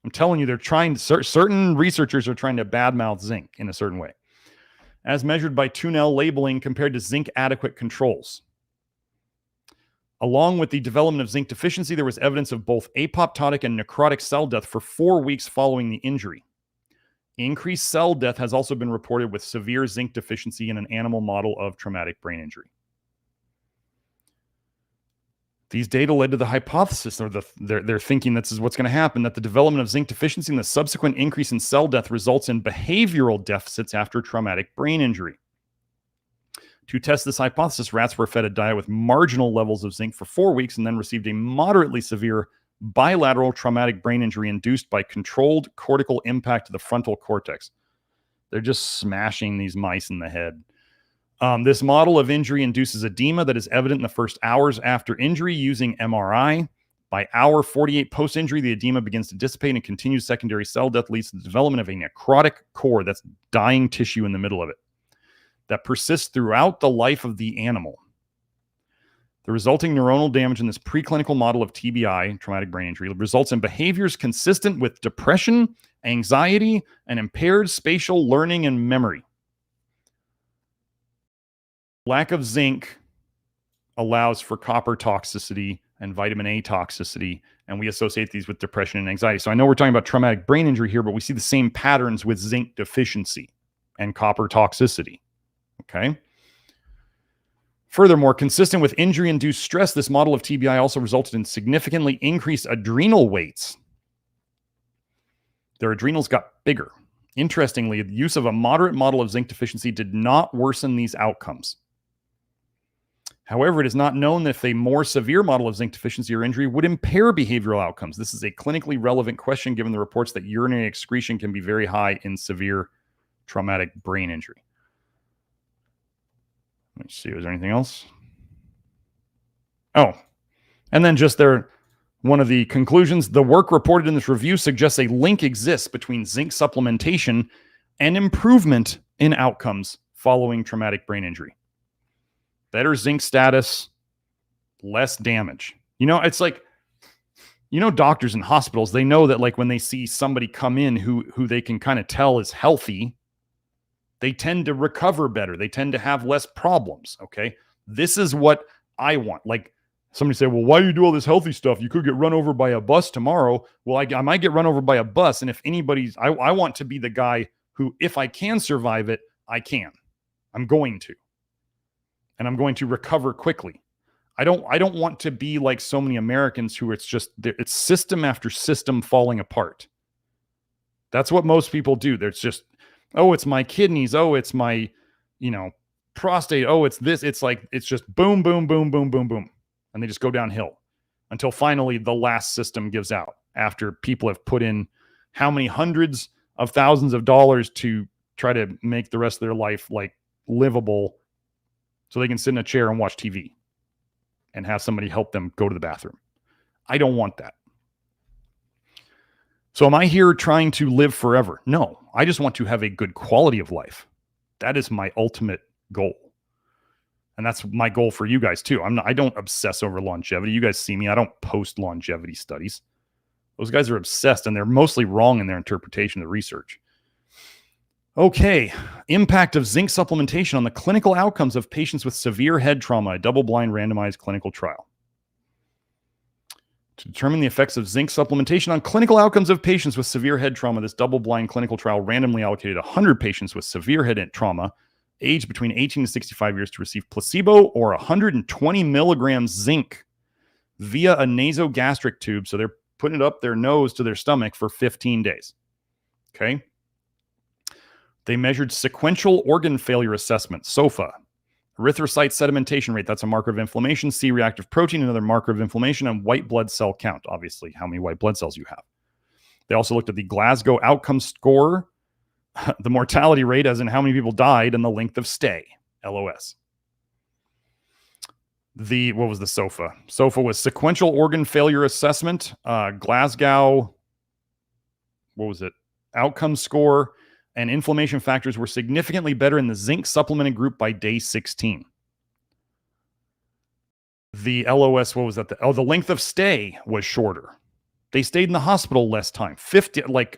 I'm telling you, they're trying to, certain researchers are trying to badmouth zinc in a certain way, as measured by Tunel labeling compared to zinc adequate controls. Along with the development of zinc deficiency, there was evidence of both apoptotic and necrotic cell death for 4 weeks following the injury. Increased cell death has also been reported with severe zinc deficiency in an animal model of traumatic brain injury. These data led to the hypothesis, or they're thinking this is what's going to happen, that the development of zinc deficiency and the subsequent increase in cell death results in behavioral deficits after traumatic brain injury. To test this hypothesis, rats were fed a diet with marginal levels of zinc for 4 weeks and then received a moderately severe bilateral traumatic brain injury induced by controlled cortical impact to the frontal cortex. They're just smashing these mice in the head. This model of injury induces edema that is evident in the first hours after injury using MRI. By hour 48 post-injury, the edema begins to dissipate and continued secondary cell death leads to the development of a necrotic core, that's dying tissue in the middle of it, that persists throughout the life of the animal. The resulting neuronal damage in this preclinical model of TBI, traumatic brain injury, results in behaviors consistent with depression, anxiety, and impaired spatial learning and memory. Lack of zinc allows for copper toxicity and vitamin A toxicity, and we associate these with depression and anxiety. So I know we're talking about traumatic brain injury here, but we see the same patterns with zinc deficiency and copper toxicity. Okay. Furthermore, consistent with injury-induced stress, this model of TBI also resulted in significantly increased adrenal weights. Their adrenals got bigger. Interestingly, the use of a moderate model of zinc deficiency did not worsen these outcomes. However, it is not known that if a more severe model of zinc deficiency or injury would impair behavioral outcomes. This is a clinically relevant question given the reports that urinary excretion can be very high in severe traumatic brain injury. Let's see, was there anything else? Oh, and then just one of the conclusions, the work reported in this review suggests a link exists between zinc supplementation and improvement in outcomes following traumatic brain injury. Better zinc status, less damage. You know, it's like, you know, doctors in hospitals, they know that like when they see somebody come in who they can kind of tell is healthy, they tend to recover better. They tend to have less problems, okay? This is what I want. Like somebody say, well, why do you do all this healthy stuff? You could get run over by a bus tomorrow. Well, I might get run over by a bus. And if anybody's, I want to be the guy who, if I can survive it, I can. I'm going to. And I'm going to recover quickly. I don't want to be like so many Americans who it's system after system falling apart. That's what most people do. There's just, oh, it's my kidneys. Oh, it's my, prostate. Oh, it's this. It's like, it's just boom, boom, boom, boom, boom, boom. And they just go downhill until finally the last system gives out after people have put in how many hundreds of thousands of dollars to try to make the rest of their life like livable so they can sit in a chair and watch TV and have somebody help them go to the bathroom. I don't want that. So am I here trying to live forever? No, I just want to have a good quality of life. That is my ultimate goal. And that's my goal for you guys too. I don't obsess over longevity. You guys see me. I don't post longevity studies. Those guys are obsessed and they're mostly wrong in their interpretation of the research. Okay, impact of zinc supplementation on the clinical outcomes of patients with severe head trauma, a double-blind randomized clinical trial. To determine the effects of zinc supplementation on clinical outcomes of patients with severe head trauma, this double-blind clinical trial randomly allocated 100 patients with severe head trauma, aged between 18 to 65 years, to receive placebo or 120 milligrams zinc via a nasogastric tube. So they're putting it up their nose to their stomach for 15 days. Okay. They measured sequential organ failure assessment, SOFA, erythrocyte sedimentation rate, that's a marker of inflammation, C-reactive protein, another marker of inflammation, and white blood cell count, obviously, how many white blood cells you have. They also looked at the Glasgow outcome score, the mortality rate, as in how many people died, and the length of stay, LOS. What was the SOFA? SOFA was sequential organ failure assessment, Glasgow, what was it? Outcome score, and inflammation factors were significantly better in the zinc supplemented group by day 16. The LOS, what was that? The length of stay was shorter. They stayed in the hospital less time,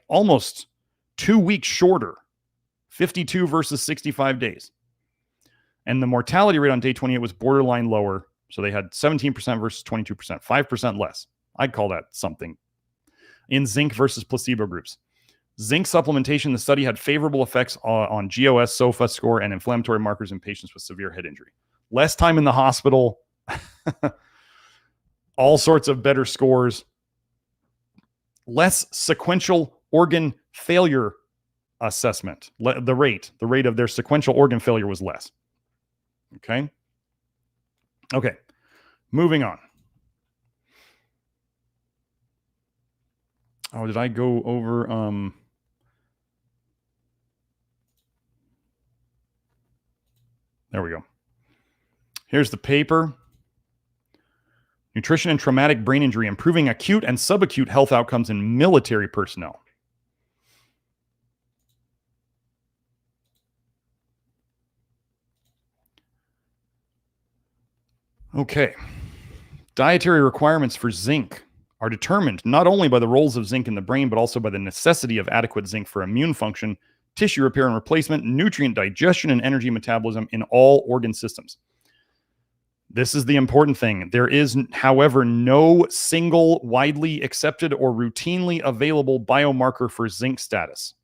almost 2 weeks shorter, 52 versus 65 days. And the mortality rate on day 28 was borderline lower. So they had 17% versus 22%, 5% less. I'd call that something. In zinc versus placebo groups. Zinc supplementation, the study had favorable effects on GOS, SOFA score, and inflammatory markers in patients with severe head injury. Less time in the hospital, all sorts of better scores. Less sequential organ failure assessment. The rate of their sequential organ failure was less. Okay. Moving on. Oh, did I go over? There we go. Here's the paper. Nutrition and traumatic brain injury, improving acute and subacute health outcomes in military personnel. Okay. Dietary requirements for zinc are determined not only by the roles of zinc in the brain, but also by the necessity of adequate zinc for immune function, tissue repair and replacement, nutrient digestion, and energy metabolism in all organ systems. This is the important thing. There is, however, no single widely accepted or routinely available biomarker for zinc status.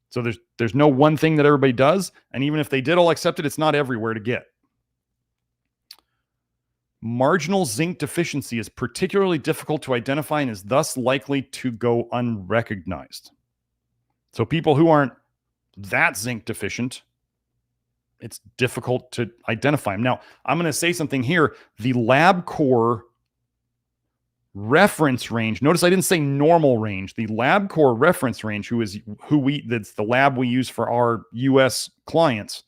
So there's no one thing that everybody does, and even if they did all accept it, it's not everywhere to get. Marginal zinc deficiency is particularly difficult to identify and is thus likely to go unrecognized. So people who aren't that zinc deficient, it's difficult to identify them. Now, I'm going to say something here. The LabCorp reference range, notice I didn't say normal range. The LabCorp reference range, that's the lab we use for our US clients,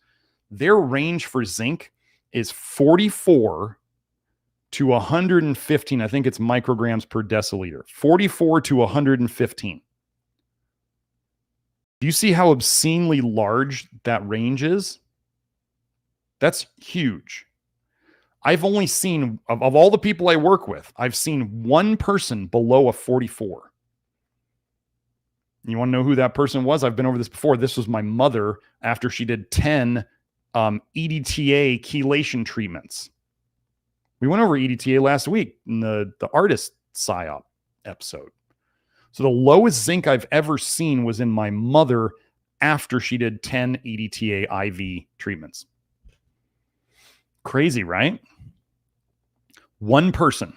their range for zinc is 44 to 115. I think it's micrograms per deciliter. 44 to 115. Do you see how obscenely large that range is? That's huge. I've only seen, of all the people I work with, I've seen one person below a 44. You want to know who that person was? I've been over this before. This was my mother after she did 10 EDTA chelation treatments. We went over EDTA last week in the artist PSYOP episode. So the lowest zinc I've ever seen was in my mother after she did 10 EDTA IV treatments. Crazy, right? One person.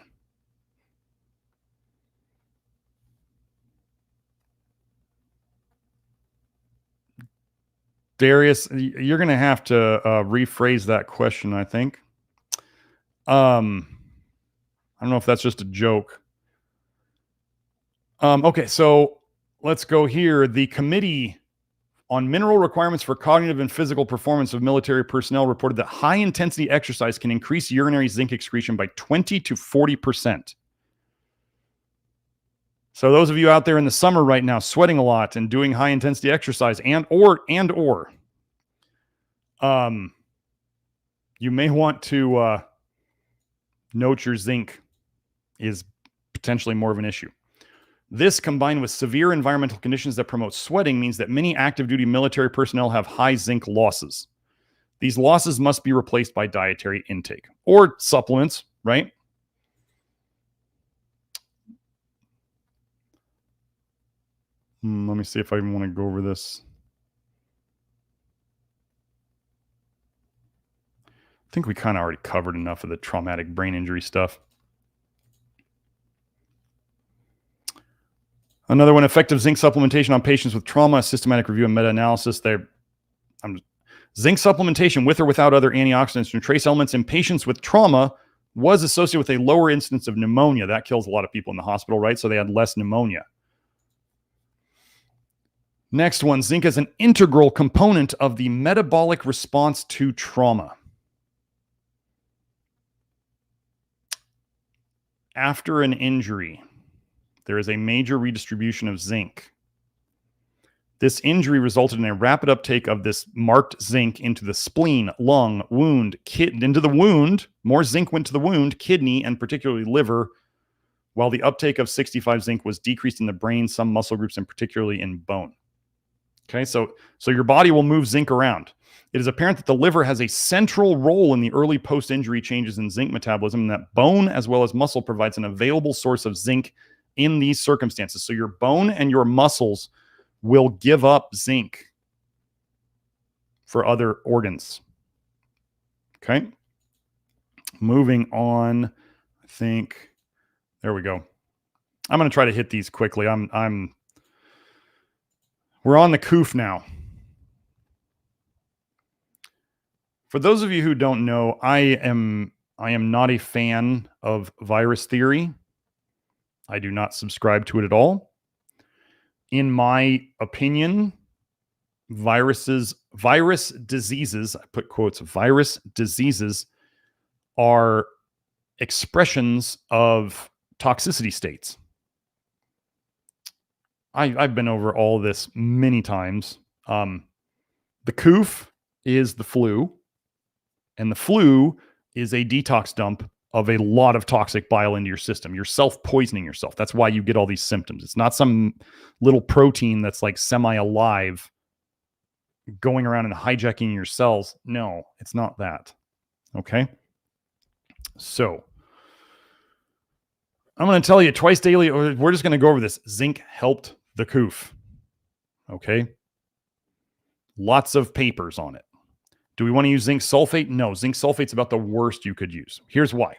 Darius, you're going to have to rephrase that question, I think. I don't know if that's just a joke. Okay, so let's go here. The Committee on Mineral Requirements for Cognitive and Physical Performance of Military Personnel reported that high-intensity exercise can increase urinary zinc excretion by 20 to 40%. So those of you out there in the summer right now sweating a lot and doing high-intensity exercise you may want to note your zinc is potentially more of an issue. This, combined with severe environmental conditions that promote sweating, means that many active duty military personnel have high zinc losses. These losses must be replaced by dietary intake or supplements, right? Let me see if I even want to go over this. I think we kind of already covered enough of the traumatic brain injury stuff. Another one, effective zinc supplementation on patients with trauma, systematic review and meta-analysis. Zinc supplementation with or without other antioxidants and trace elements in patients with trauma was associated with a lower incidence of pneumonia. That kills a lot of people in the hospital, right? So they had less pneumonia. Next one, zinc is an integral component of the metabolic response to trauma. After an injury, there is a major redistribution of zinc. This injury resulted in a rapid uptake of this marked zinc into the spleen, lung, wound, into the wound. More zinc went to the wound, kidney, and particularly liver, while the uptake of 65 zinc was decreased in the brain, some muscle groups, and particularly in bone. Okay, so your body will move zinc around. It is apparent that the liver has a central role in the early post-injury changes in zinc metabolism, and that bone as well as muscle provides an available source of zinc in these circumstances. So your bone and your muscles will give up zinc for other organs. Okay. Moving on, I think, there we go. I'm going to try to hit these quickly. We're on the coof now. For those of you who don't know, I am not a fan of virus theory. I do not subscribe to it at all. In my opinion, virus diseases, I put quotes, virus diseases are expressions of toxicity states. I've been over all this many times. The coof is the flu, and the flu is a detox dump of a lot of toxic bile into your system. You're self-poisoning yourself. That's why you get all these symptoms. It's not some little protein that's like semi-alive going around and hijacking your cells. No, it's not that. Okay? So, I'm going to tell you twice daily, or we're just going to go over this. Zinc helped the coof. Okay? Lots of papers on it. Do we want to use zinc sulfate? No, zinc sulfate's about the worst you could use. Here's why.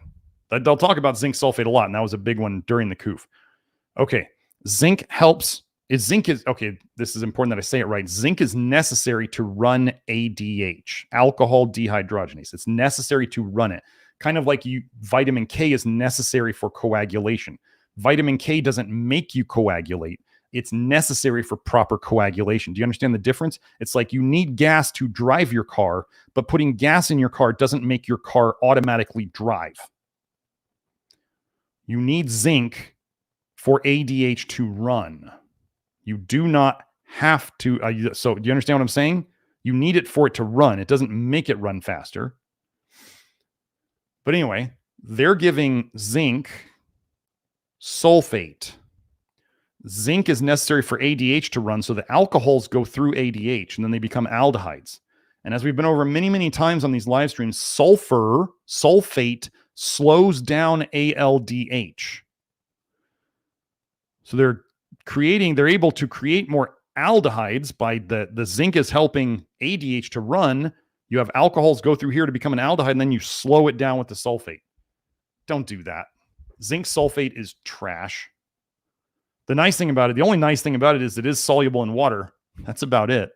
They'll talk about zinc sulfate a lot, and that was a big one during the coof. Okay, zinc helps. Okay, this is important that I say it right. Zinc is necessary to run ADH, alcohol dehydrogenase. It's necessary to run it. Kind of like vitamin K is necessary for coagulation. Vitamin K doesn't make you coagulate. It's necessary for proper coagulation. Do you understand the difference? It's like you need gas to drive your car, but putting gas in your car doesn't make your car automatically drive. You need zinc for ADH to run. You do not have to. So do you understand what I'm saying? You need it for it to run. It doesn't make it run faster. But anyway, they're giving zinc sulfate. Zinc is necessary for ADH to run, so the alcohols go through ADH, and then they become aldehydes. And as we've been over many, many times on these live streams, sulfate slows down ALDH. So they're able to create more aldehydes by the zinc is helping ADH to run. You have alcohols go through here to become an aldehyde, and then you slow it down with the sulfate. Don't do that. Zinc sulfate is trash. The only nice thing about it is it is soluble in water. That's about it.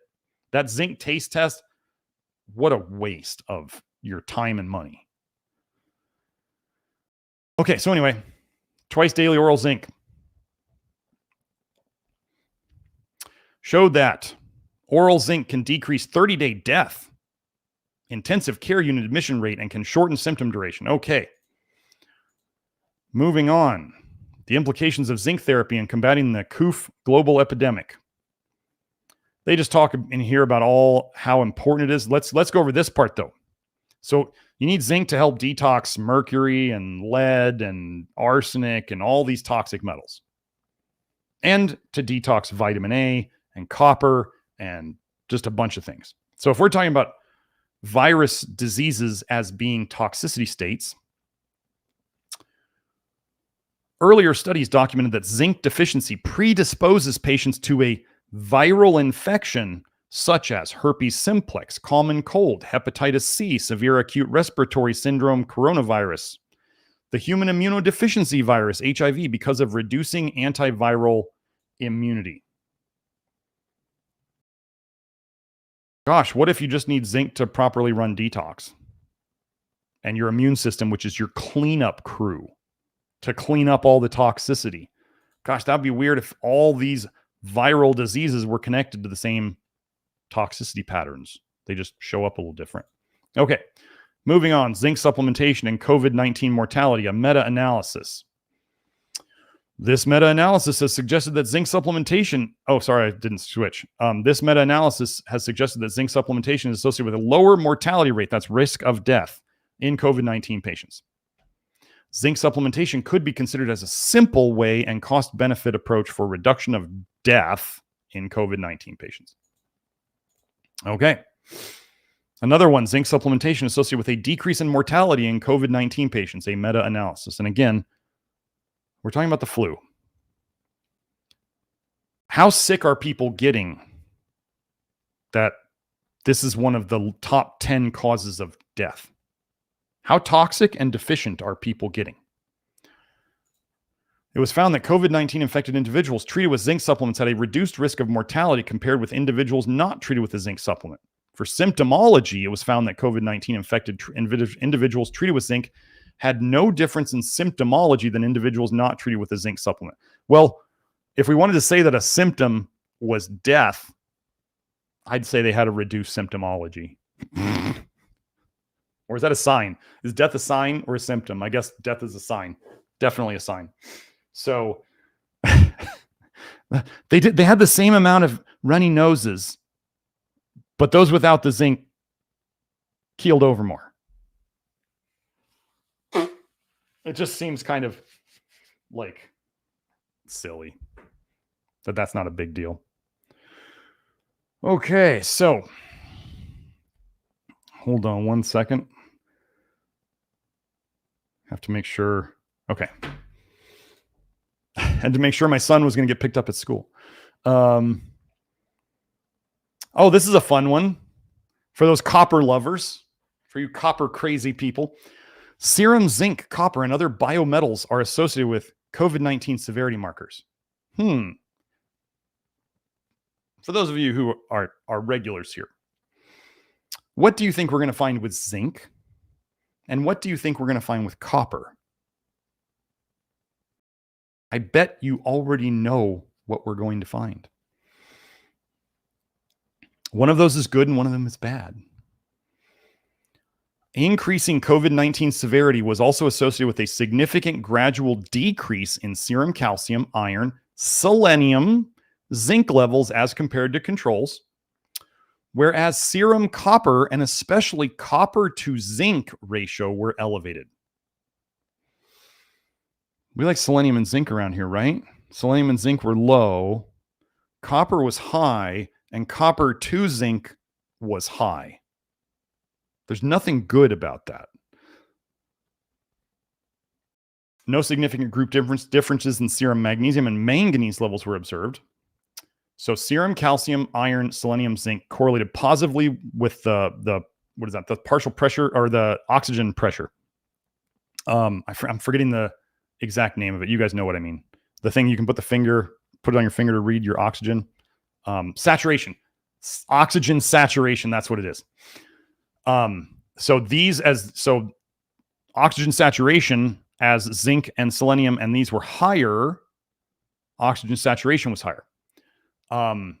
That zinc taste test, what a waste of your time and money. Okay, so anyway, twice daily oral zinc. Showed that oral zinc can decrease 30-day death, intensive care unit admission rate, and can shorten symptom duration. Okay. Moving on. The implications of zinc therapy in combating the coof global epidemic. They just talk in here about how important it is. Let's go over this part though. So you need zinc to help detox mercury and lead and arsenic and all these toxic metals, and to detox vitamin A and copper and just a bunch of things. So if we're talking about virus diseases as being toxicity states, earlier studies documented that zinc deficiency predisposes patients to a viral infection such as herpes simplex, common cold, hepatitis C, severe acute respiratory syndrome, coronavirus, the human immunodeficiency virus, HIV, because of reducing antiviral immunity. Gosh, what if you just need zinc to properly run detox? And your immune system, which is your cleanup crew, to clean up all the toxicity. Gosh, that'd be weird if all these viral diseases were connected to the same toxicity patterns. They just show up a little different. Okay, moving on. Zinc supplementation and COVID-19 mortality, a meta-analysis. This meta-analysis has suggested that zinc supplementation, this meta-analysis has suggested that zinc supplementation is associated with a lower mortality rate, that's risk of death, in COVID-19 patients. Zinc supplementation could be considered as a simple way and cost-benefit approach for reduction of death in COVID-19 patients. Okay. Another one, zinc supplementation associated with a decrease in mortality in COVID-19 patients, a meta-analysis. And again, we're talking about the flu. How sick are people getting that this is one of the top 10 causes of death? How toxic and deficient are people getting? It was found that COVID-19 infected individuals treated with zinc supplements had a reduced risk of mortality compared with individuals not treated with a zinc supplement. For symptomology, it was found that COVID-19 infected individuals treated with zinc had no difference in symptomology than individuals not treated with a zinc supplement. Well, if we wanted to say that a symptom was death, I'd say they had a reduced symptomology. Or is that a sign? Is death a sign or a symptom? I guess death is a sign. Definitely a sign. So they had the same amount of runny noses, but those without the zinc keeled over more. It just seems kind of like silly that that's not a big deal. Okay, so hold on one second. Have to make sure. Okay. And to make sure my son was going to get picked up at school. Oh, this is a fun one for those copper lovers, for you copper crazy people. Serum zinc, copper, and other biometals are associated with COVID-19 severity markers. For those of you who are regulars here, what do you think we're going to find with zinc? And what do you think we're going to find with copper? I bet you already know what we're going to find. One of those is good and one of them is bad. Increasing COVID-19 severity was also associated with a significant gradual decrease in serum calcium, iron, selenium, zinc levels as compared to controls, whereas serum copper and especially copper-to-zinc ratio were elevated. We like selenium and zinc around here, right? Selenium and zinc were low, copper was high, and copper-to-zinc was high. There's nothing good about that. No significant group differences in serum magnesium and manganese levels were observed. So serum calcium, iron, selenium, zinc correlated positively with the partial pressure or the oxygen pressure. I'm forgetting the exact name of it. You guys know what I mean. The thing you can put it on your finger to read your oxygen. Saturation. Oxygen saturation, that's what it is. So oxygen saturation as zinc and selenium, and these were higher, oxygen saturation was higher. And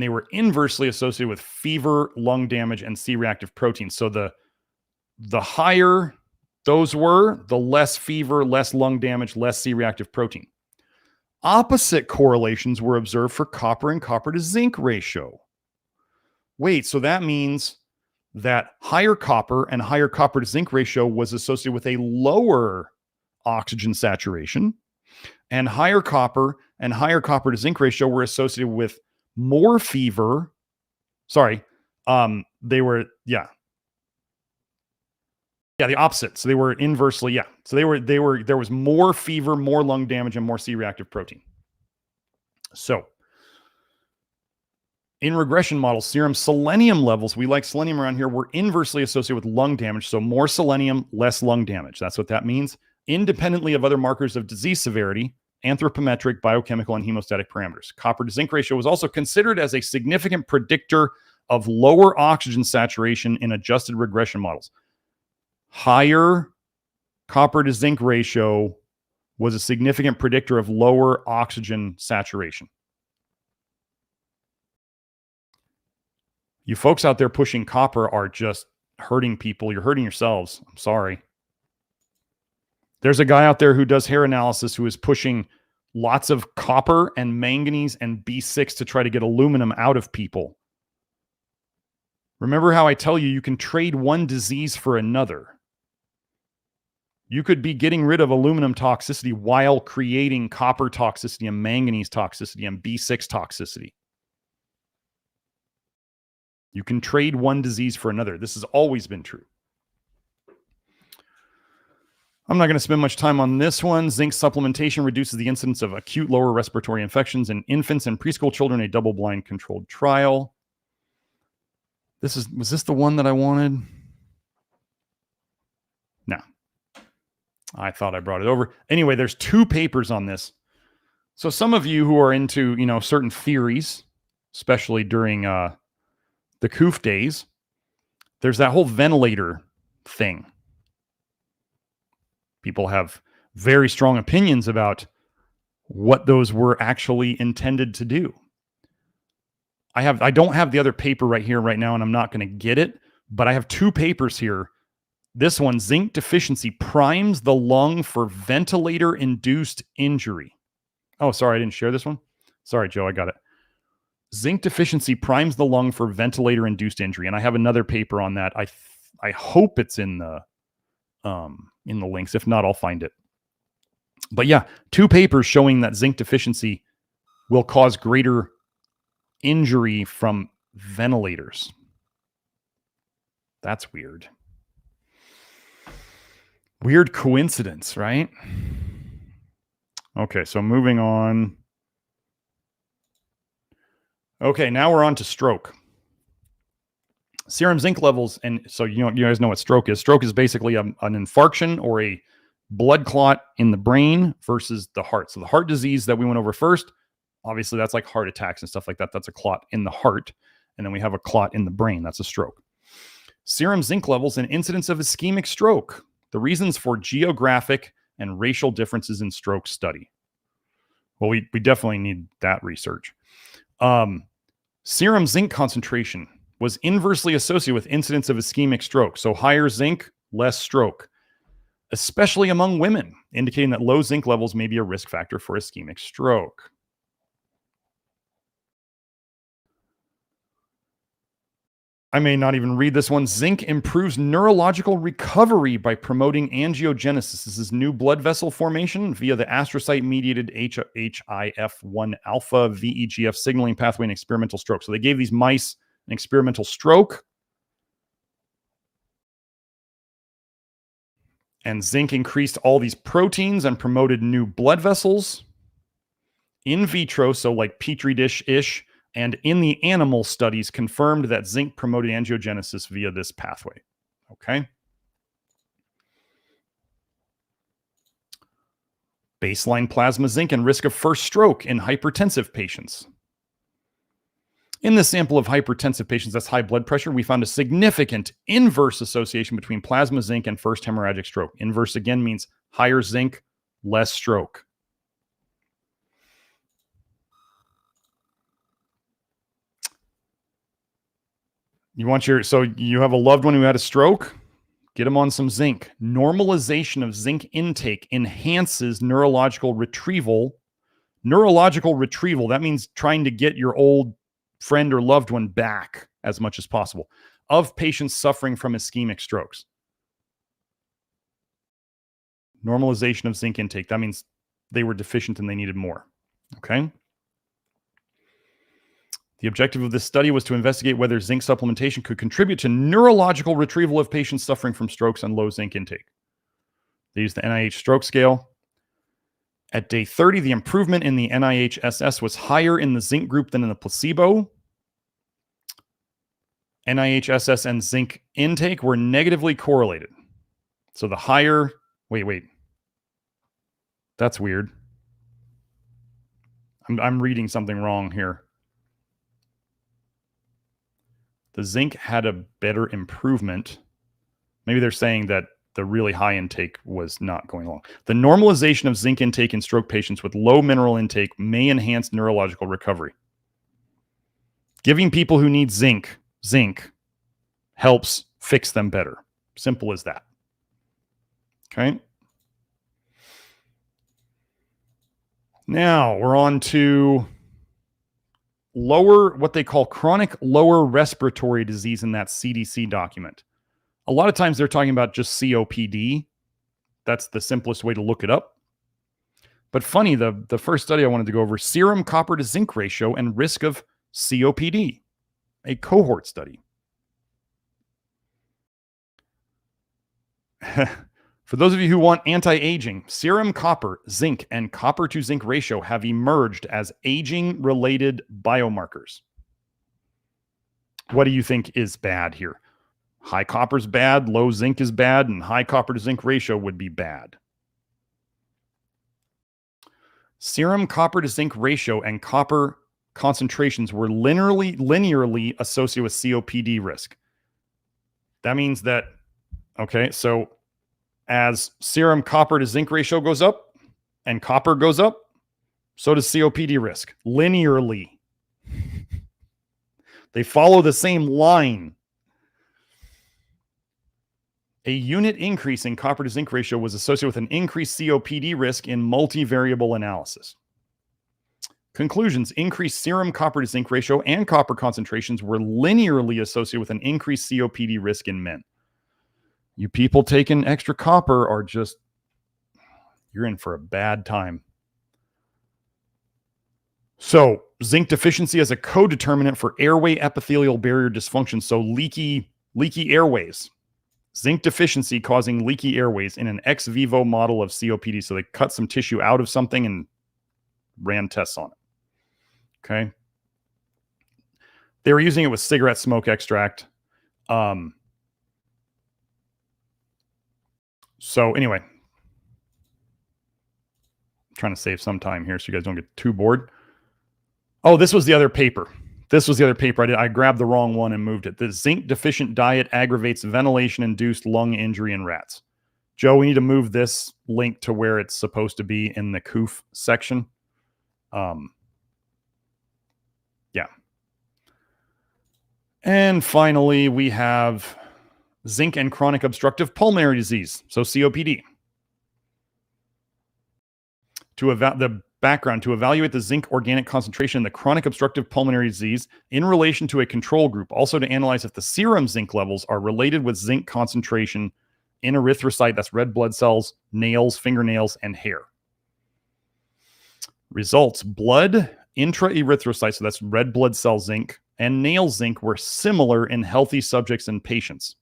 they were inversely associated with fever, lung damage, and C-reactive proteins. So the higher those were, the less fever, less lung damage, less C-reactive protein. Opposite correlations were observed for copper and copper-to-zinc ratio. Wait, so that means that higher copper and higher copper-to-zinc ratio was associated with a lower oxygen saturation, and higher copper and higher copper-to-zinc ratio were associated with more fever. The opposite. So they were inversely, So there was more fever, more lung damage, and more C-reactive protein. So in regression models, serum selenium levels, we like selenium around here, were inversely associated with lung damage. So more selenium, less lung damage. That's what that means. Independently of other markers of disease severity, anthropometric, biochemical, and hemostatic parameters. Copper to zinc ratio was also considered as a significant predictor of lower oxygen saturation in adjusted regression models. Higher copper to zinc ratio was a significant predictor of lower oxygen saturation. You folks out there pushing copper are just hurting people. You're hurting yourselves. I'm sorry. There's a guy out there who does hair analysis who is pushing lots of copper and manganese and B6 to try to get aluminum out of people. Remember how I tell you, you can trade one disease for another. You could be getting rid of aluminum toxicity while creating copper toxicity and manganese toxicity and B6 toxicity. You can trade one disease for another. This has always been true. I'm not going to spend much time on this one. Zinc supplementation reduces the incidence of acute lower respiratory infections in infants and preschool children, a double-blind controlled trial. Was this the one that I wanted? No. I thought I brought it over. Anyway, there's 2 papers on this. So some of you who are into, certain theories, especially during the COOF days, there's that whole ventilator thing. People have very strong opinions about what those were actually intended to do. I don't have the other paper right here right now, and I'm not going to get it, but I have 2 papers here. This one, zinc deficiency primes the lung for ventilator-induced injury. Oh, sorry, I didn't share this one. Sorry, Joe, I got it. Zinc deficiency primes the lung for ventilator-induced injury, and I have another paper on that. I hope it's in the links. If not, I'll find it. But yeah, 2 papers showing that zinc deficiency will cause greater injury from ventilators. That's weird. Weird coincidence, right? Okay, so moving on. Okay, now we're on to stroke. Serum zinc levels, and so you guys know what stroke is. Stroke is basically an infarction or a blood clot in the brain versus the heart. So the heart disease that we went over first, obviously that's like heart attacks and stuff like that. That's a clot in the heart. And then we have a clot in the brain. That's a stroke. Serum zinc levels and incidence of ischemic stroke. The reasons for geographic and racial differences in stroke study. Well, we definitely need that research. Serum zinc concentration was inversely associated with incidence of ischemic stroke. So higher zinc, less stroke, especially among women, indicating that low zinc levels may be a risk factor for ischemic stroke. I may not even read this one. Zinc improves neurological recovery by promoting angiogenesis. This is new blood vessel formation via the astrocyte-mediated HIF-1 alpha VEGF signaling pathway in experimental stroke. So they gave these mice an experimental stroke, and zinc increased all these proteins and promoted new blood vessels in vitro, so like petri dish-ish, and in the animal studies confirmed that zinc promoted angiogenesis via this pathway. Okay. Baseline plasma zinc and risk of first stroke in hypertensive patients. In the sample of hypertensive patients, that's high blood pressure, we found a significant inverse association between plasma zinc and first hemorrhagic stroke. Inverse again means higher zinc, less stroke. So you have a loved one who had a stroke, get them on some zinc. Normalization of zinc intake enhances neurological retrieval. Neurological retrieval, that means trying to get your old friend or loved one back as much as possible, of patients suffering from ischemic strokes. Normalization of zinc intake, that means they were deficient and they needed more. Okay. The objective of this study was to investigate whether zinc supplementation could contribute to neurological retrieval of patients suffering from strokes on low zinc intake. They used the NIH stroke scale. At day 30, the improvement in the NIH-SS was higher in the zinc group than in the placebo. NIH-SS and zinc intake were negatively correlated. So the higher... Wait. That's weird. I'm reading something wrong here. The zinc had a better improvement. Maybe they're saying that the really high intake was not going along. The normalization of zinc intake in stroke patients with low mineral intake may enhance neurological recovery. Giving people who need zinc zinc helps fix them better. Simple as that. Okay. Now we're on to what they call chronic lower respiratory disease in that CDC document. A lot of times they're talking about just COPD. That's the simplest way to look it up. But funny, the first study I wanted to go over, serum copper to zinc ratio and risk of COPD, a cohort study. For those of you who want anti-aging, serum copper, zinc, and copper-to-zinc ratio have emerged as aging-related biomarkers. What do you think is bad here? High copper is bad, low zinc is bad, and high copper-to-zinc ratio would be bad. Serum copper-to-zinc ratio and copper concentrations were linearly associated with COPD risk. That means that, okay, so as serum copper to zinc ratio goes up and copper goes up, so does COPD risk. Linearly. They follow the same line. A unit increase in copper to zinc ratio was associated with an increased COPD risk in multivariable analysis. Conclusions: increased serum copper to zinc ratio and copper concentrations were linearly associated with an increased COPD risk in men. You people taking extra copper are just, you're in for a bad time. So, zinc deficiency as a co-determinant for airway epithelial barrier dysfunction. So, leaky airways. Zinc deficiency causing leaky airways in an ex vivo model of COPD. So, they cut some tissue out of something and ran tests on it. Okay. They were using it with cigarette smoke extract. So anyway, I'm trying to save some time here so you guys don't get too bored. Oh, this was the other paper. I grabbed the wrong one and moved it. The zinc deficient diet aggravates ventilation-induced lung injury in rats. Joe, we need to move this link to where it's supposed to be in the COOF section. Yeah. And finally, we have zinc and chronic obstructive pulmonary disease, so COPD. The background, to evaluate the zinc organic concentration in the chronic obstructive pulmonary disease in relation to a control group. Also to analyze if the serum zinc levels are related with zinc concentration in erythrocyte, that's red blood cells, nails, fingernails, and hair. Results: blood intraerythrocyte, so that's red blood cell zinc, and nail zinc were similar in healthy subjects and patients.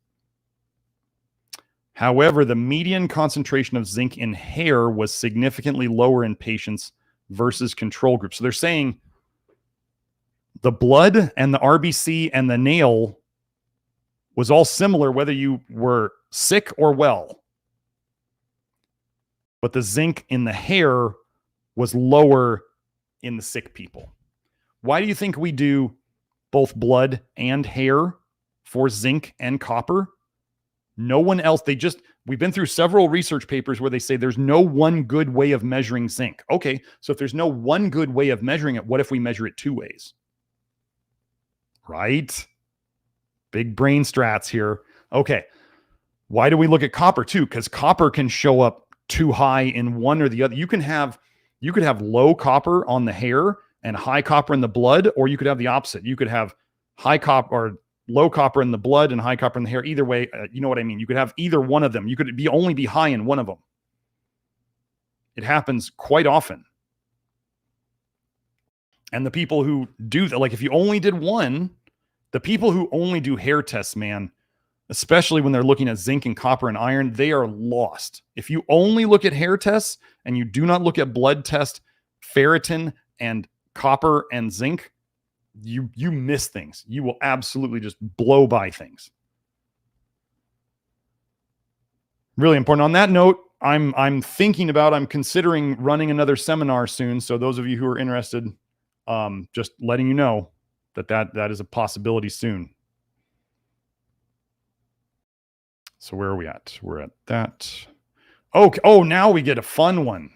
However, the median concentration of zinc in hair was significantly lower in patients versus control group. So they're saying the blood and the RBC and the nail was all similar whether you were sick or well. But the zinc in the hair was lower in the sick people. Why do you think we do both blood and hair for zinc and copper? No one else. We've been through several research papers where they say there's no one good way of measuring zinc. Okay, so if there's no one good way of measuring it, what if we measure it two ways? Right? Big brain strats here. Okay, why do we look at copper too? Because copper can show up too high in one or the other. You could have low copper on the hair and high copper in the blood, or you could have the opposite. You could have high copper or low copper in the blood and high copper in the hair. Either way, you know what I mean? You could have either one of them. You could only be high in one of them. It happens quite often. And the people who do that, like if you only did one, the people who only do hair tests, man, especially when they're looking at zinc and copper and iron, they are lost. If you only look at hair tests and you do not look at blood test, ferritin and copper and zinc, you miss things. You will absolutely just blow by things. Really important. On that note, I'm considering running another seminar soon. So those of you who are interested, just letting you know that is a possibility soon. So where are we at? We're at that. Okay. Oh, now we get a fun one.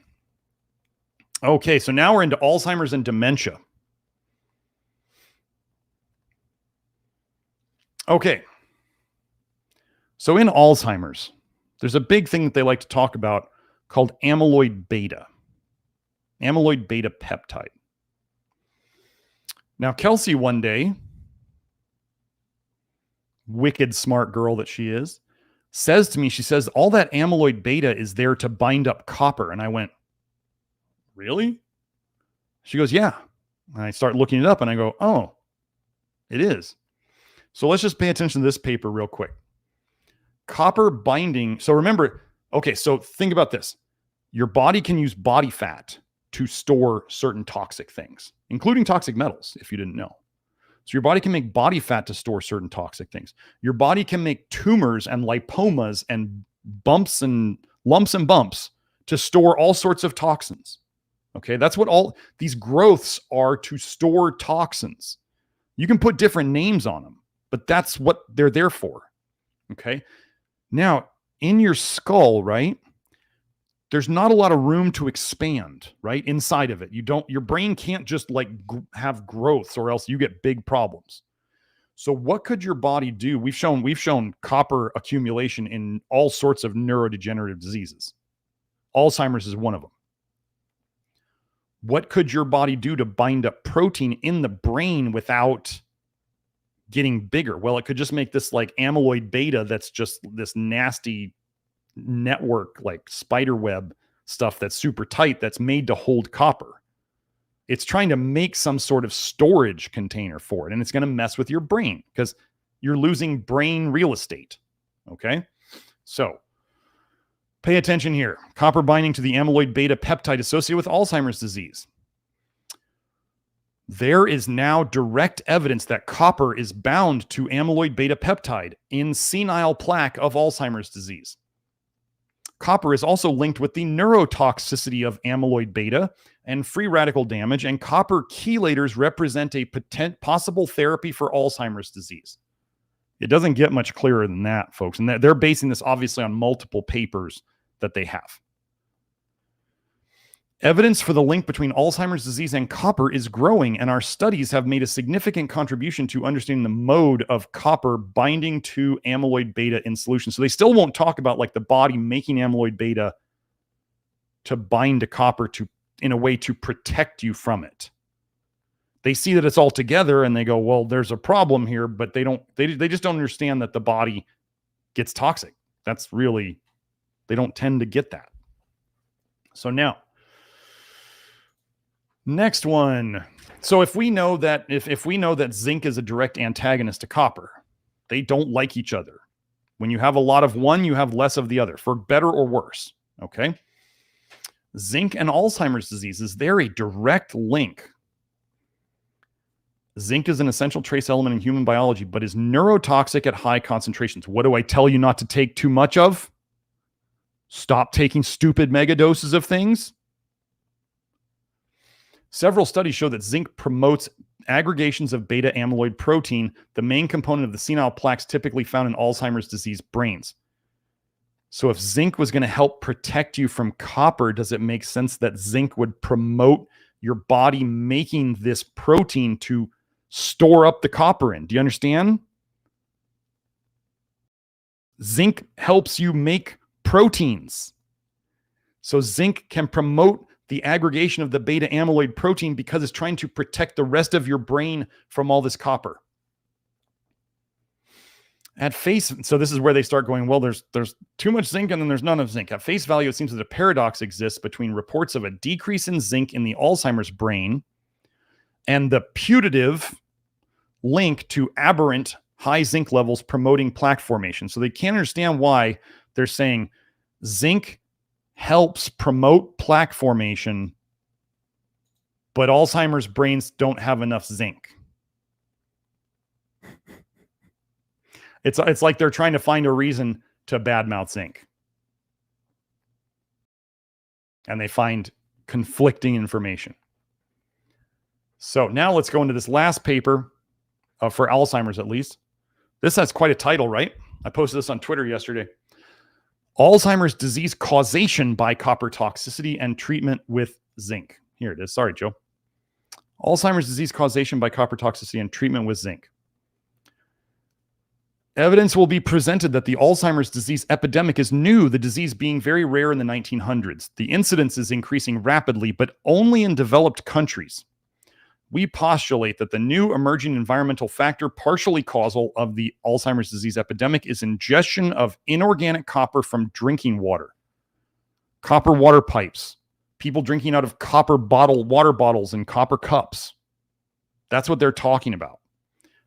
Okay. So now we're into Alzheimer's and dementia. Okay. So in Alzheimer's, there's a big thing that they like to talk about called amyloid beta peptide. Now, Kelsey one day, wicked smart girl that she is, says to me, she says, all that amyloid beta is there to bind up copper. And I went, really? She goes, yeah. And I start looking it up and I go, oh, it is. So let's just pay attention to this paper real quick. Copper binding. So remember, okay, so think about this. Your body can use body fat to store certain toxic things, including toxic metals, if you didn't know. So your body can make body fat to store certain toxic things. Your body can make tumors and lipomas and bumps and lumps and bumps to store all sorts of toxins. Okay, that's what all these growths are, to store toxins. You can put different names on them, but that's what they're there for. Okay, now in your skull, right, there's not a lot of room to expand, right? Inside of it. Your brain can't just like have growths, or else you get big problems. So what could your body do? We've shown copper accumulation in all sorts of neurodegenerative diseases. Alzheimer's is one of them. What could your body do to bind up protein in the brain without getting bigger? Well, it could just make this like amyloid beta that's just this nasty network, like spider web stuff that's super tight, that's made to hold copper. It's trying to make some sort of storage container for it, and it's going to mess with your brain because you're losing brain real estate. Okay, so pay attention here. Copper binding to the amyloid beta peptide associated with Alzheimer's disease. There is now direct evidence that copper is bound to amyloid beta peptide in senile plaque of Alzheimer's disease. Copper is also linked with the neurotoxicity of amyloid beta and free radical damage, and copper chelators represent a possible therapy for Alzheimer's disease. It doesn't get much clearer than that, folks. And they're basing this obviously on multiple papers that they have. Evidence for the link between Alzheimer's disease and copper is growing, and our studies have made a significant contribution to understanding the mode of copper binding to amyloid beta in solution. So they still won't talk about like the body making amyloid beta to bind to copper in a way to protect you from it. They see that it's all together and they go, well, there's a problem here, but they just don't understand that the body gets toxic. That's really, they don't tend to get that. So now, next one. So if we know that if we know that zinc is a direct antagonist to copper, they don't like each other. When you have a lot of one, you have less of the other, for better or worse. Okay. Zinc and Alzheimer's disease, is there a direct link? Zinc is an essential trace element in human biology, but is neurotoxic at high concentrations. What do I tell you not to take too much of? Stop taking stupid mega doses of things. Several studies show that zinc promotes aggregations of beta amyloid protein, the main component of the senile plaques typically found in Alzheimer's disease brains. So if zinc was going to help protect you from copper, does it make sense that zinc would promote your body making this protein to store up the copper in? Do you understand? Zinc helps you make proteins. So zinc can promote the aggregation of the beta amyloid protein because it's trying to protect the rest of your brain from all this copper. At face, so this is where they start going, well, there's too much zinc and then there's none of zinc. At face value, it seems that a paradox exists between reports of a decrease in zinc in the Alzheimer's brain and the putative link to aberrant high zinc levels promoting plaque formation. So they can't understand why they're saying zinc helps promote plaque formation, but Alzheimer's brains don't have enough zinc. It's like they're trying to find a reason to badmouth zinc. And they find conflicting information. So now let's go into this last paper for Alzheimer's, at least. This has quite a title, right? I posted this on Twitter yesterday. Alzheimer's disease causation by copper toxicity and treatment with zinc. Here it is. Sorry, Joe. Alzheimer's disease causation by copper toxicity and treatment with zinc. Evidence will be presented that the Alzheimer's disease epidemic is new, the disease being very rare in the 1900s. The incidence is increasing rapidly, but only in developed countries. We postulate that the new emerging environmental factor partially causal of the Alzheimer's disease epidemic is ingestion of inorganic copper from drinking water. Copper water pipes, people drinking out of copper water bottles and copper cups. That's what they're talking about.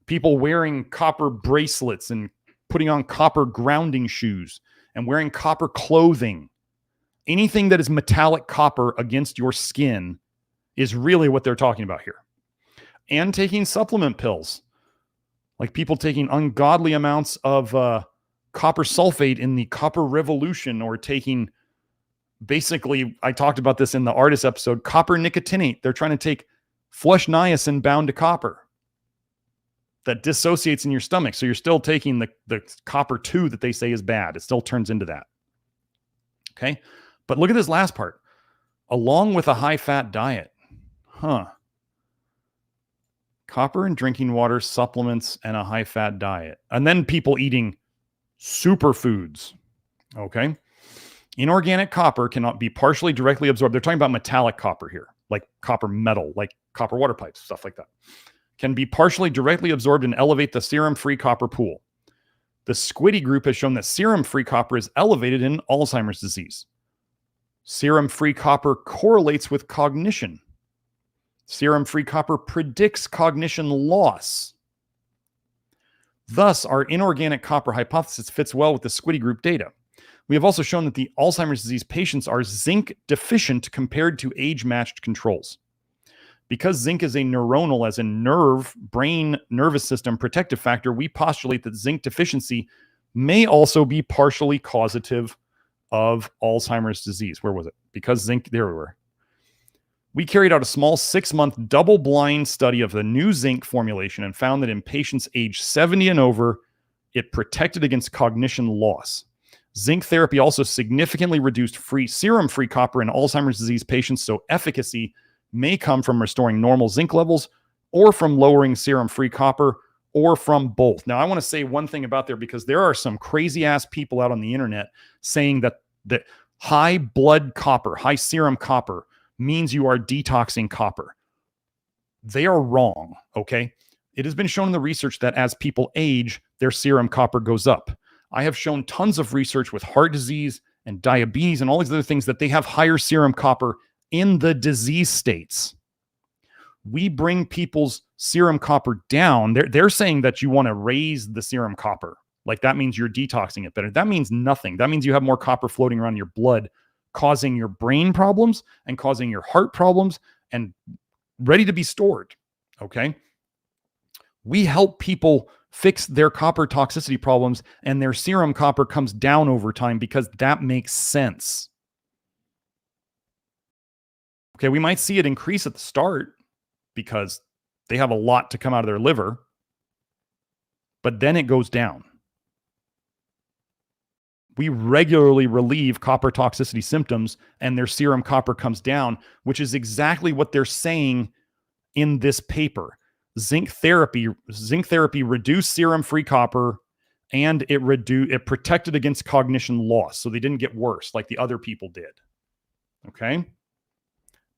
People wearing copper bracelets and putting on copper grounding shoes and wearing copper clothing. Anything that is metallic copper against your skin is really what they're talking about here. And taking supplement pills, like people taking ungodly amounts of copper sulfate in the copper revolution, or taking, basically, I talked about this in the artist episode, copper nicotinate. They're trying to take flush niacin bound to copper that dissociates in your stomach. So you're still taking the copper 2 that they say is bad. It still turns into that. Okay. But look at this last part. Along with a high-fat diet. Copper in drinking water, supplements, and a high-fat diet. And then people eating superfoods. Okay. Inorganic copper cannot be partially directly absorbed. They're talking about metallic copper here, like copper metal, like copper water pipes, stuff like that. Can be partially directly absorbed and elevate the serum-free copper pool. The Squiddy group has shown that serum-free copper is elevated in Alzheimer's disease. Serum-free copper correlates with cognition. Serum-free copper predicts cognition loss. Thus, our inorganic copper hypothesis fits well with the Squiddy group data. We have also shown that the Alzheimer's disease patients are zinc deficient compared to age-matched controls. Because zinc is a neuronal, as in nerve, brain, nervous system protective factor, we postulate that zinc deficiency may also be partially causative of Alzheimer's disease. Where was it? Because zinc, there we were. We carried out a small 6-month double-blind study of the new zinc formulation and found that in patients age 70 and over, it protected against cognition loss. Zinc therapy also significantly reduced serum-free copper in Alzheimer's disease patients, so efficacy may come from restoring normal zinc levels, or from lowering serum-free copper, or from both. Now, I want to say one thing about there, because there are some crazy-ass people out on the internet saying that high blood copper, high serum copper, means you are detoxing copper. They are wrong, okay? It has been shown in the research that as people age, their serum copper goes up. I have shown tons of research with heart disease and diabetes and all these other things that they have higher serum copper in the disease states. We bring people's serum copper down. They're saying that you want to raise the serum copper. Like that means you're detoxing it better. That means nothing. That means you have more copper floating around in your blood, causing your brain problems and causing your heart problems and ready to be stored. Okay. We help people fix their copper toxicity problems, and their serum copper comes down over time because that makes sense. Okay, we might see it increase at the start because they have a lot to come out of their liver, but then it goes down. We regularly relieve copper toxicity symptoms and their serum copper comes down, which is exactly what they're saying in this paper. Zinc therapy reduced serum-free copper, and it protected against cognition loss, so they didn't get worse like the other people did. Okay?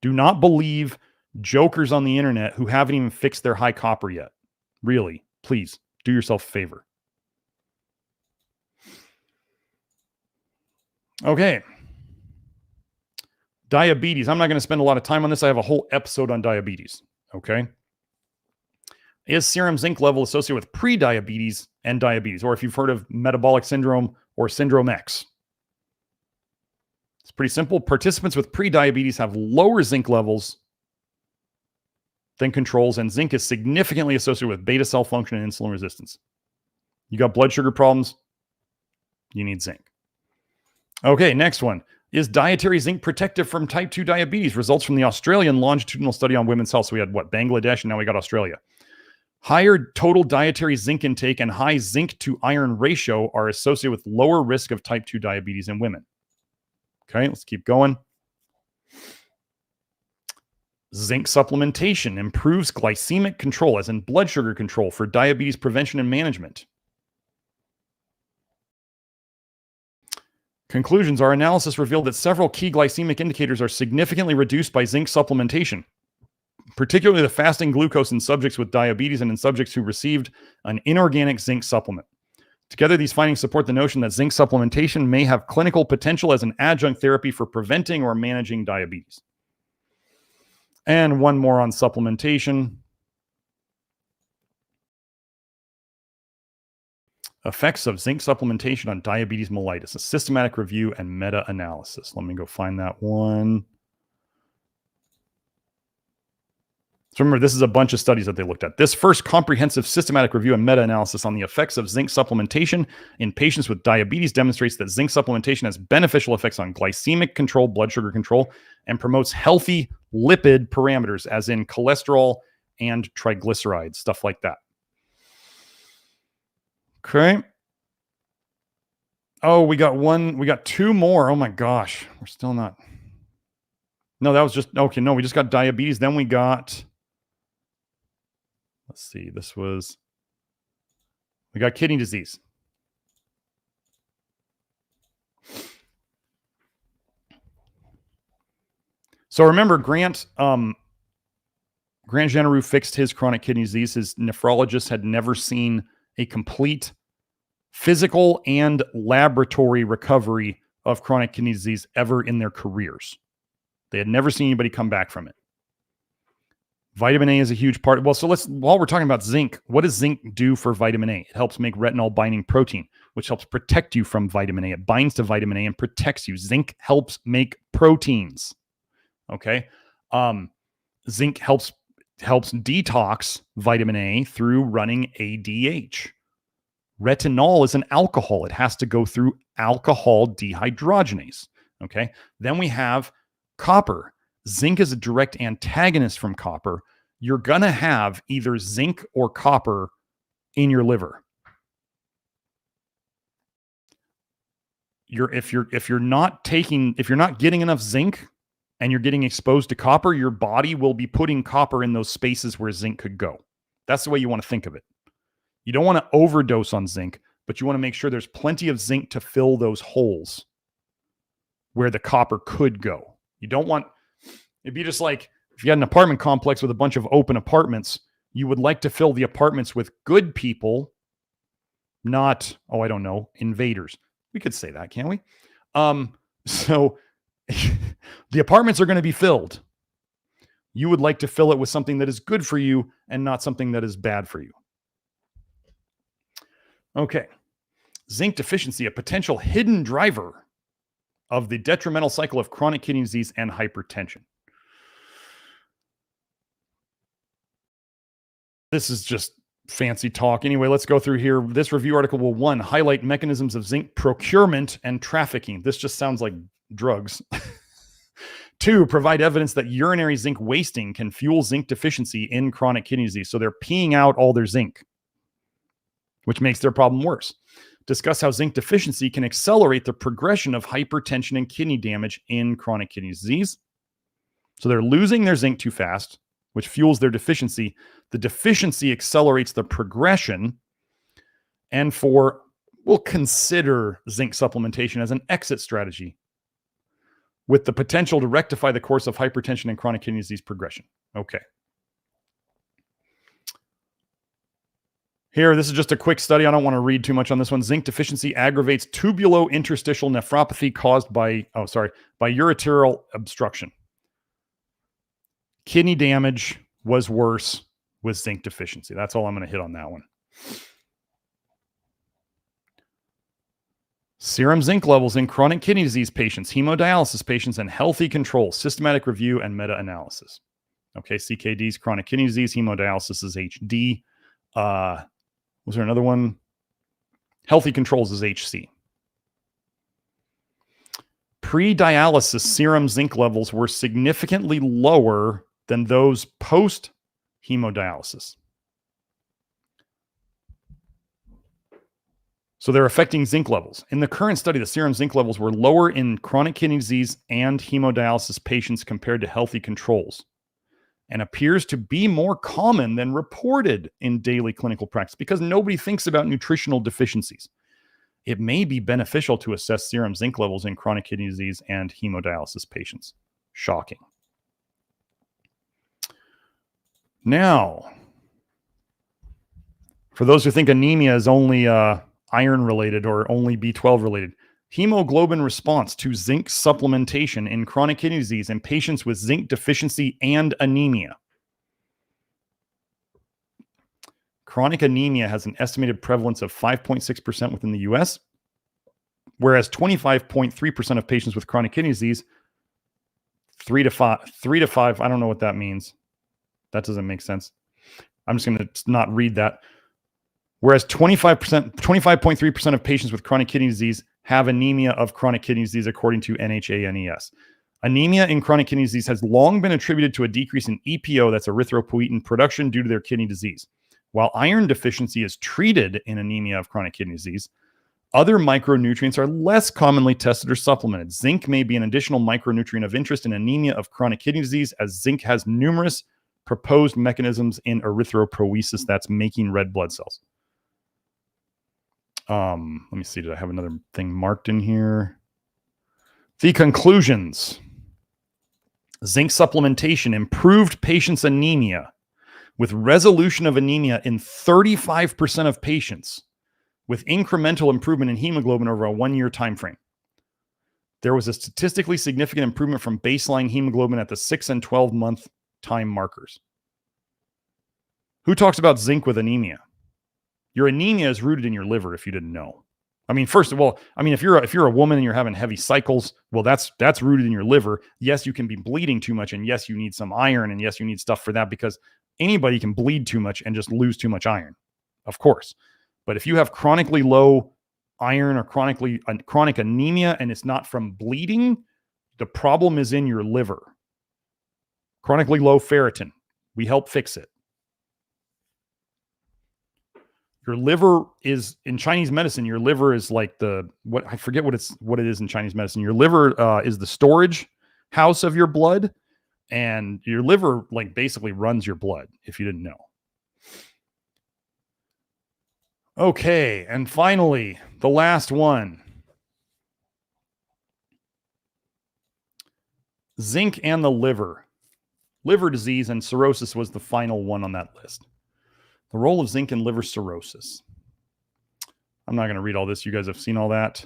Do not believe jokers on the internet who haven't even fixed their high copper yet. Really, please do yourself a favor. Okay. Diabetes. I'm not going to spend a lot of time on this. I have a whole episode on diabetes. Okay. Is serum zinc level associated with pre-diabetes and diabetes? Or if you've heard of metabolic syndrome or syndrome X. It's pretty simple. Participants with pre-diabetes have lower zinc levels than controls, and zinc is significantly associated with beta cell function and insulin resistance. You got blood sugar problems, you need zinc. Okay, next one. Is dietary zinc protective from type 2 diabetes? Results from the Australian longitudinal study on women's health. So we had Bangladesh, and now we got Australia. Higher total dietary zinc intake and high zinc to iron ratio are associated with lower risk of type 2 diabetes in women. Okay, let's keep going. Zinc supplementation improves glycemic control, as in blood sugar control, for diabetes prevention and management. Conclusions. Our analysis revealed that several key glycemic indicators are significantly reduced by zinc supplementation, particularly the fasting glucose in subjects with diabetes and in subjects who received an inorganic zinc supplement. Together, these findings support the notion that zinc supplementation may have clinical potential as an adjunct therapy for preventing or managing diabetes. And one more on supplementation. Effects of zinc supplementation on diabetes mellitus, a systematic review and meta-analysis. Let me go find that one. So remember, this is a bunch of studies that they looked at. This first comprehensive systematic review and meta-analysis on the effects of zinc supplementation in patients with diabetes demonstrates that zinc supplementation has beneficial effects on glycemic control, blood sugar control, and promotes healthy lipid parameters, as in cholesterol and triglycerides, stuff like that. Okay. Oh, we got two more. Oh my gosh. We're still not. No, that was just, okay. No, we just got diabetes. Then we got, let's see, we got kidney disease. So remember, Grant Genereux fixed his chronic kidney disease. His nephrologist had never seen a complete physical and laboratory recovery of chronic kidney disease ever in their careers. They had never seen anybody come back from it. Vitamin A is a huge part. Well, so while we're talking about zinc, what does zinc do for vitamin A? It helps make retinol binding protein, which helps protect you from vitamin A. It binds to vitamin A and protects you. Zinc helps make proteins. Okay. Zinc helps detox vitamin A through running ADH. Retinol is an alcohol. It has to go through alcohol dehydrogenase. Okay. Then we have copper. Zinc is a direct antagonist from copper. You're going to have either zinc or copper in your liver. If you're not getting enough zinc and you're getting exposed to copper, your body will be putting copper in those spaces where zinc could go. That's the way you want to think of it. You don't want to overdose on zinc, but you want to make sure there's plenty of zinc to fill those holes where the copper could go. You don't want, it'd be just like if you had an apartment complex with a bunch of open apartments, you would like to fill the apartments with good people, not, I don't know, invaders. We could say that, can't we? So the apartments are going to be filled. You would like to fill it with something that is good for you and not something that is bad for you. Okay. Zinc deficiency, a potential hidden driver of the detrimental cycle of chronic kidney disease and hypertension. This is just fancy talk. Anyway, let's go through here. This review article will, 1, highlight mechanisms of zinc procurement and trafficking. This just sounds like drugs. 2, provide evidence that urinary zinc wasting can fuel zinc deficiency in chronic kidney disease. So they're peeing out all their zinc, which makes their problem worse. Discuss how zinc deficiency can accelerate the progression of hypertension and kidney damage in chronic kidney disease. So they're losing their zinc too fast, which fuels their deficiency. The deficiency accelerates the progression. And we'll consider zinc supplementation as an exit strategy with the potential to rectify the course of hypertension and chronic kidney disease progression. Okay. Here, this is just a quick study. I don't want to read too much on this one. Zinc deficiency aggravates tubulointerstitial nephropathy caused by ureteral obstruction. Kidney damage was worse with zinc deficiency. That's all I'm going to hit on that one. Serum zinc levels in chronic kidney disease patients, hemodialysis patients, and healthy control. Systematic review and meta-analysis. Okay, CKD is chronic kidney disease. Hemodialysis is HD. Was there another one? Healthy controls is HC. Pre-dialysis serum zinc levels were significantly lower than those post-hemodialysis. So they're affecting zinc levels. In the current study, the serum zinc levels were lower in chronic kidney disease and hemodialysis patients compared to healthy controls, and appears to be more common than reported in daily clinical practice because nobody thinks about nutritional deficiencies. it may be beneficial to assess serum zinc levels in chronic kidney disease and hemodialysis patients. Shocking. Now, for those who think anemia is only iron related or only B12 related, hemoglobin response to zinc supplementation in chronic kidney disease in patients with zinc deficiency and anemia. Chronic anemia has an estimated prevalence of 5.6% within the US, whereas 25.3% of patients with chronic kidney disease, 3 to 5, I don't know what that means. That doesn't make sense. I'm just going to not read that. Whereas 25.3% of patients with chronic kidney disease have anemia of chronic kidney disease, according to NHANES. Anemia in chronic kidney disease has long been attributed to a decrease in EPO, that's erythropoietin production, due to their kidney disease. While iron deficiency is treated in anemia of chronic kidney disease, other micronutrients are less commonly tested or supplemented. Zinc may be an additional micronutrient of interest in anemia of chronic kidney disease, as zinc has numerous proposed mechanisms in erythropoiesis, that's making red blood cells. Let me see, did I have another thing marked in here? The conclusions. Zinc supplementation improved patients' anemia with resolution of anemia in 35% of patients, with incremental improvement in hemoglobin over a 1-year time frame. There was a statistically significant improvement from baseline hemoglobin at the 6 and 12-month time markers. Who talks about zinc with anemia? Your anemia is rooted in your liver, if you didn't know. I mean, first of all, if you're a woman and you're having heavy cycles, well, that's rooted in your liver. Yes, you can be bleeding too much, and yes, you need some iron, and yes, you need stuff for that, because anybody can bleed too much and just lose too much iron, of course. But if you have chronically low iron or chronic anemia and it's not from bleeding, the problem is in your liver. Chronically low ferritin, we help fix it. Your liver is, in Chinese medicine, your liver is like I forget what it is in Chinese medicine. Your liver is the storage house of your blood, and your liver basically runs your blood, if you didn't know. Okay, and finally, the last one. Zinc and the liver. Liver disease and cirrhosis was the final one on that list. The role of zinc in liver cirrhosis. I'm not going to read all this. You guys have seen all that.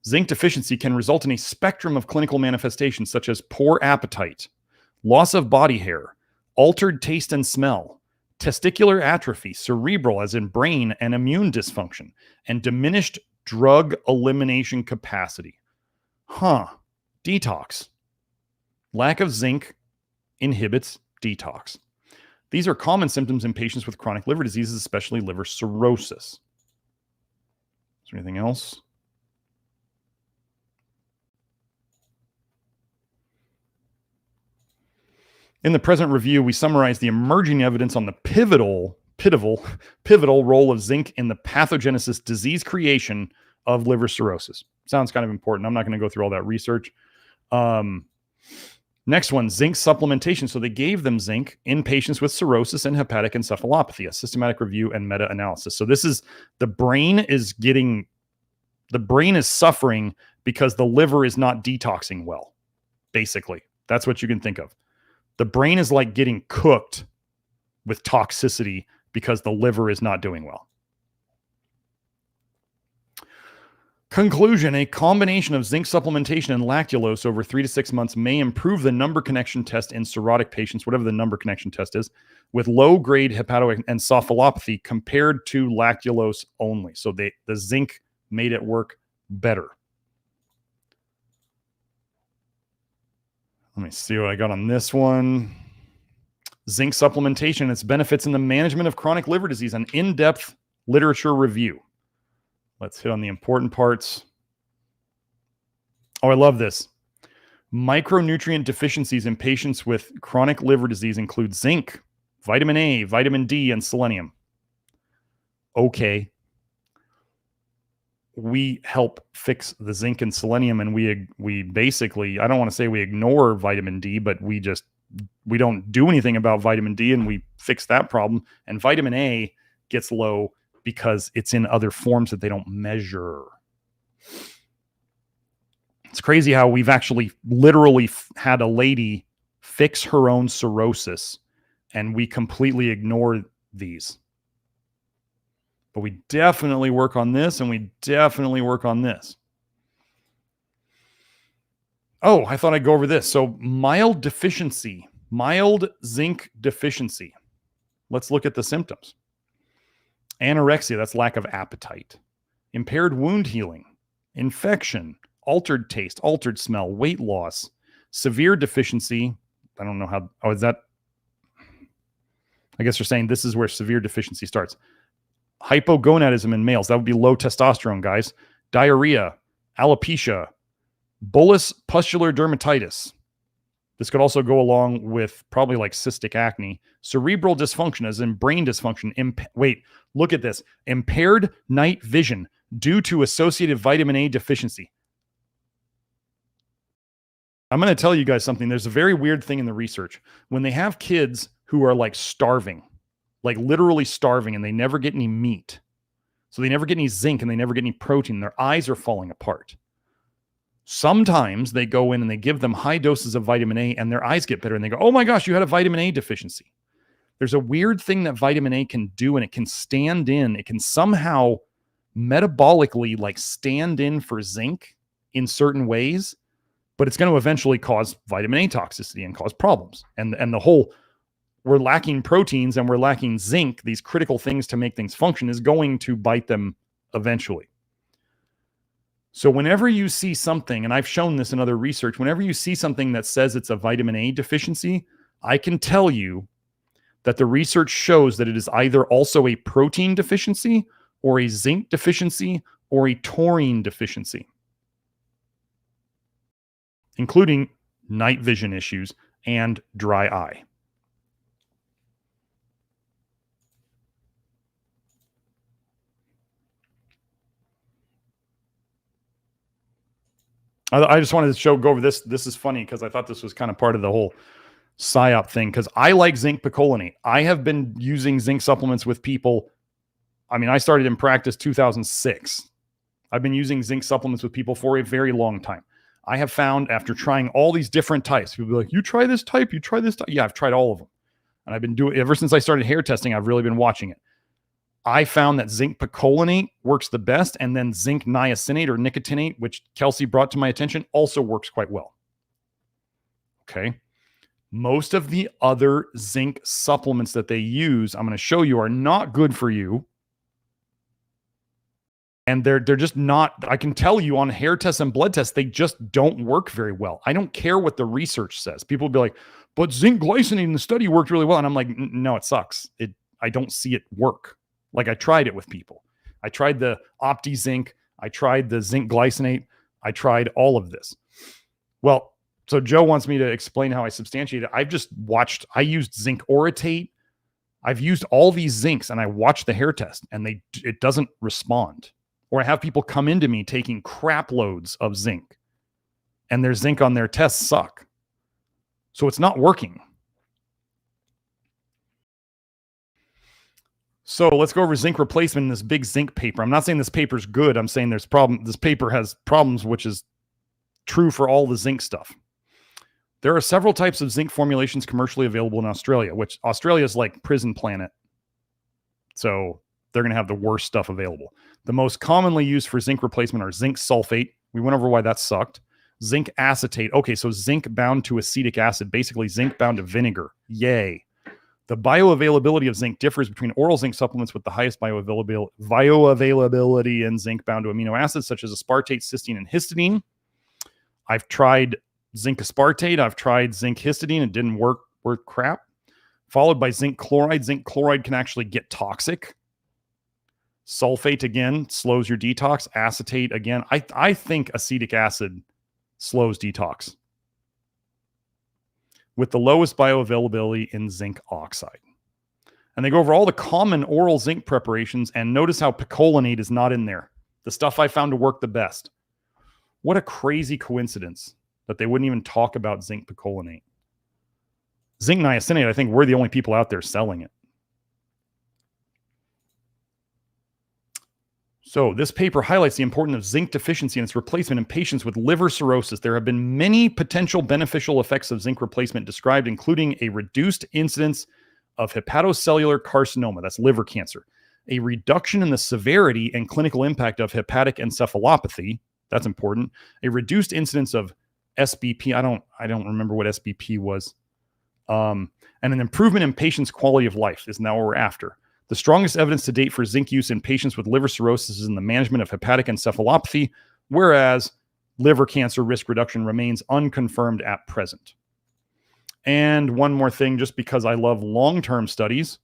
Zinc deficiency can result in a spectrum of clinical manifestations such as poor appetite, loss of body hair, altered taste and smell, testicular atrophy, cerebral as in brain and immune dysfunction, and diminished drug elimination capacity. Detox. Lack of zinc inhibits detox. These are common symptoms in patients with chronic liver diseases, especially liver cirrhosis. Is there anything else? In the present review, we summarize the emerging evidence on the pivotal role of zinc in the pathogenesis, disease creation of liver cirrhosis. Sounds kind of important. I'm not going to go through all that research. Next one, zinc supplementation. So they gave them zinc in patients with cirrhosis and hepatic encephalopathy, a systematic review and meta-analysis. So this is, the brain is suffering because the liver is not detoxing well. Basically, that's what you can think of. The brain is like getting cooked with toxicity because the liver is not doing well. Conclusion, a combination of zinc supplementation and lactulose over 3 to 6 months may improve the number connection test in cirrhotic patients, whatever the number connection test is, with low-grade hepatoencephalopathy compared to lactulose only. So the zinc made it work better. Let me see what I got on this one. Zinc supplementation and its benefits in the management of chronic liver disease, an in-depth literature review. Let's hit on the important parts. Oh, I love this. Micronutrient deficiencies in patients with chronic liver disease include zinc, vitamin A, vitamin D, and selenium. Okay. We help fix the zinc and selenium, and we basically, I don't want to say we ignore vitamin D, but we don't do anything about vitamin D, and we fix that problem. And vitamin A gets low because it's in other forms that they don't measure. It's crazy how we've actually literally had a lady fix her own cirrhosis, and we completely ignore these. But we definitely work on this, and we definitely work on this. Oh, I thought I'd go over this. So mild deficiency, mild zinc deficiency. Let's look at the symptoms. Anorexia, that's lack of appetite. Impaired wound healing, infection, altered taste, altered smell, weight loss, severe deficiency. I don't know how, oh, is that, I guess you're saying this is where severe deficiency starts. Hypogonadism in males, that would be low testosterone, guys. Diarrhea, alopecia, bullous pustular dermatitis. This could also go along with probably like cystic acne. Cerebral dysfunction, as in brain dysfunction. Wait, look at this. Impaired night vision due to associated vitamin A deficiency. I'm going to tell you guys something. There's a very weird thing in the research. When they have kids who are like starving, like literally starving, and they never get any meat, so they never get any zinc and they never get any protein, their eyes are falling apart. Sometimes they go in and they give them high doses of vitamin A and their eyes get better and they go, oh my gosh, you had a vitamin A deficiency. There's a weird thing that vitamin A can do, and it can stand in, it can somehow metabolically like stand in for zinc in certain ways, but it's going to eventually cause vitamin A toxicity and cause problems. And the whole, we're lacking proteins and we're lacking zinc, these critical things to make things function, is going to bite them eventually. So whenever you see something, and I've shown this in other research, whenever you see something that says it's a vitamin A deficiency, I can tell you that the research shows that it is either also a protein deficiency or a zinc deficiency or a taurine deficiency, including night vision issues and dry eye. I just wanted to go over this. This is funny because I thought this was kind of part of the whole PSYOP thing, because I like zinc picolinate. I have been using zinc supplements with people. I mean, I started in practice 2006. I've been using zinc supplements with people for a very long time. I have found, after trying all these different types, people be like, you try this type, you try this type. Yeah, I've tried all of them. And I've been doing, ever since I started hair testing, I've really been watching it. I found that zinc picolinate works the best, and then zinc niacinate or nicotinate, which Kelsey brought to my attention, also works quite well. Okay. Most of the other zinc supplements that they use, I'm going to show you, are not good for you. And they're just not, I can tell you on hair tests and blood tests, they just don't work very well. I don't care what the research says. People will be like, but zinc glycinate in the study worked really well. And I'm like, no, it sucks. I don't see it work. Like, I tried it with people. I tried the OptiZinc. I tried the zinc glycinate. I tried all of this. Well, so Joe wants me to explain how I substantiate it. I've just watched, I used zinc orotate. I've used all these zincs, and I watched the hair test, and it doesn't respond. Or I have people come into me taking crap loads of zinc, and their zinc on their tests suck. So it's not working. So let's go over zinc replacement in this big zinc paper. I'm not saying this paper's good. I'm saying there's problem. This paper has problems, which is true for all the zinc stuff. There are several types of zinc formulations commercially available in Australia, which Australia is like prison planet. So they're going to have the worst stuff available. The most commonly used for zinc replacement are zinc sulfate. We went over why that sucked. Zinc acetate. Okay, so zinc bound to acetic acid, basically zinc bound to vinegar. Yay. The bioavailability of zinc differs between oral zinc supplements with the highest bioavailability and zinc bound to amino acids such as aspartate, cysteine, and histidine. I've tried zinc aspartate. I've tried zinc histidine. It didn't work crap. Followed by zinc chloride. Zinc chloride can actually get toxic. Sulfate, again, slows your detox. Acetate, again. I think acetic acid slows detox, with the lowest bioavailability in zinc oxide. And they go over all the common oral zinc preparations, and notice how picolinate is not in there. The stuff I found to work the best. What a crazy coincidence that they wouldn't even talk about zinc picolinate. Zinc niacinate, I think we're the only people out there selling it. So this paper highlights the importance of zinc deficiency and its replacement in patients with liver cirrhosis. There have been many potential beneficial effects of zinc replacement described, including a reduced incidence of hepatocellular carcinoma, that's liver cancer, a reduction in the severity and clinical impact of hepatic encephalopathy, that's important, a reduced incidence of SBP, I don't remember what SBP was, and an improvement in patients' quality of life is now what we're after. The strongest evidence to date for zinc use in patients with liver cirrhosis is in the management of hepatic encephalopathy, whereas liver cancer risk reduction remains unconfirmed at present. And one more thing, just because I love long-term studies,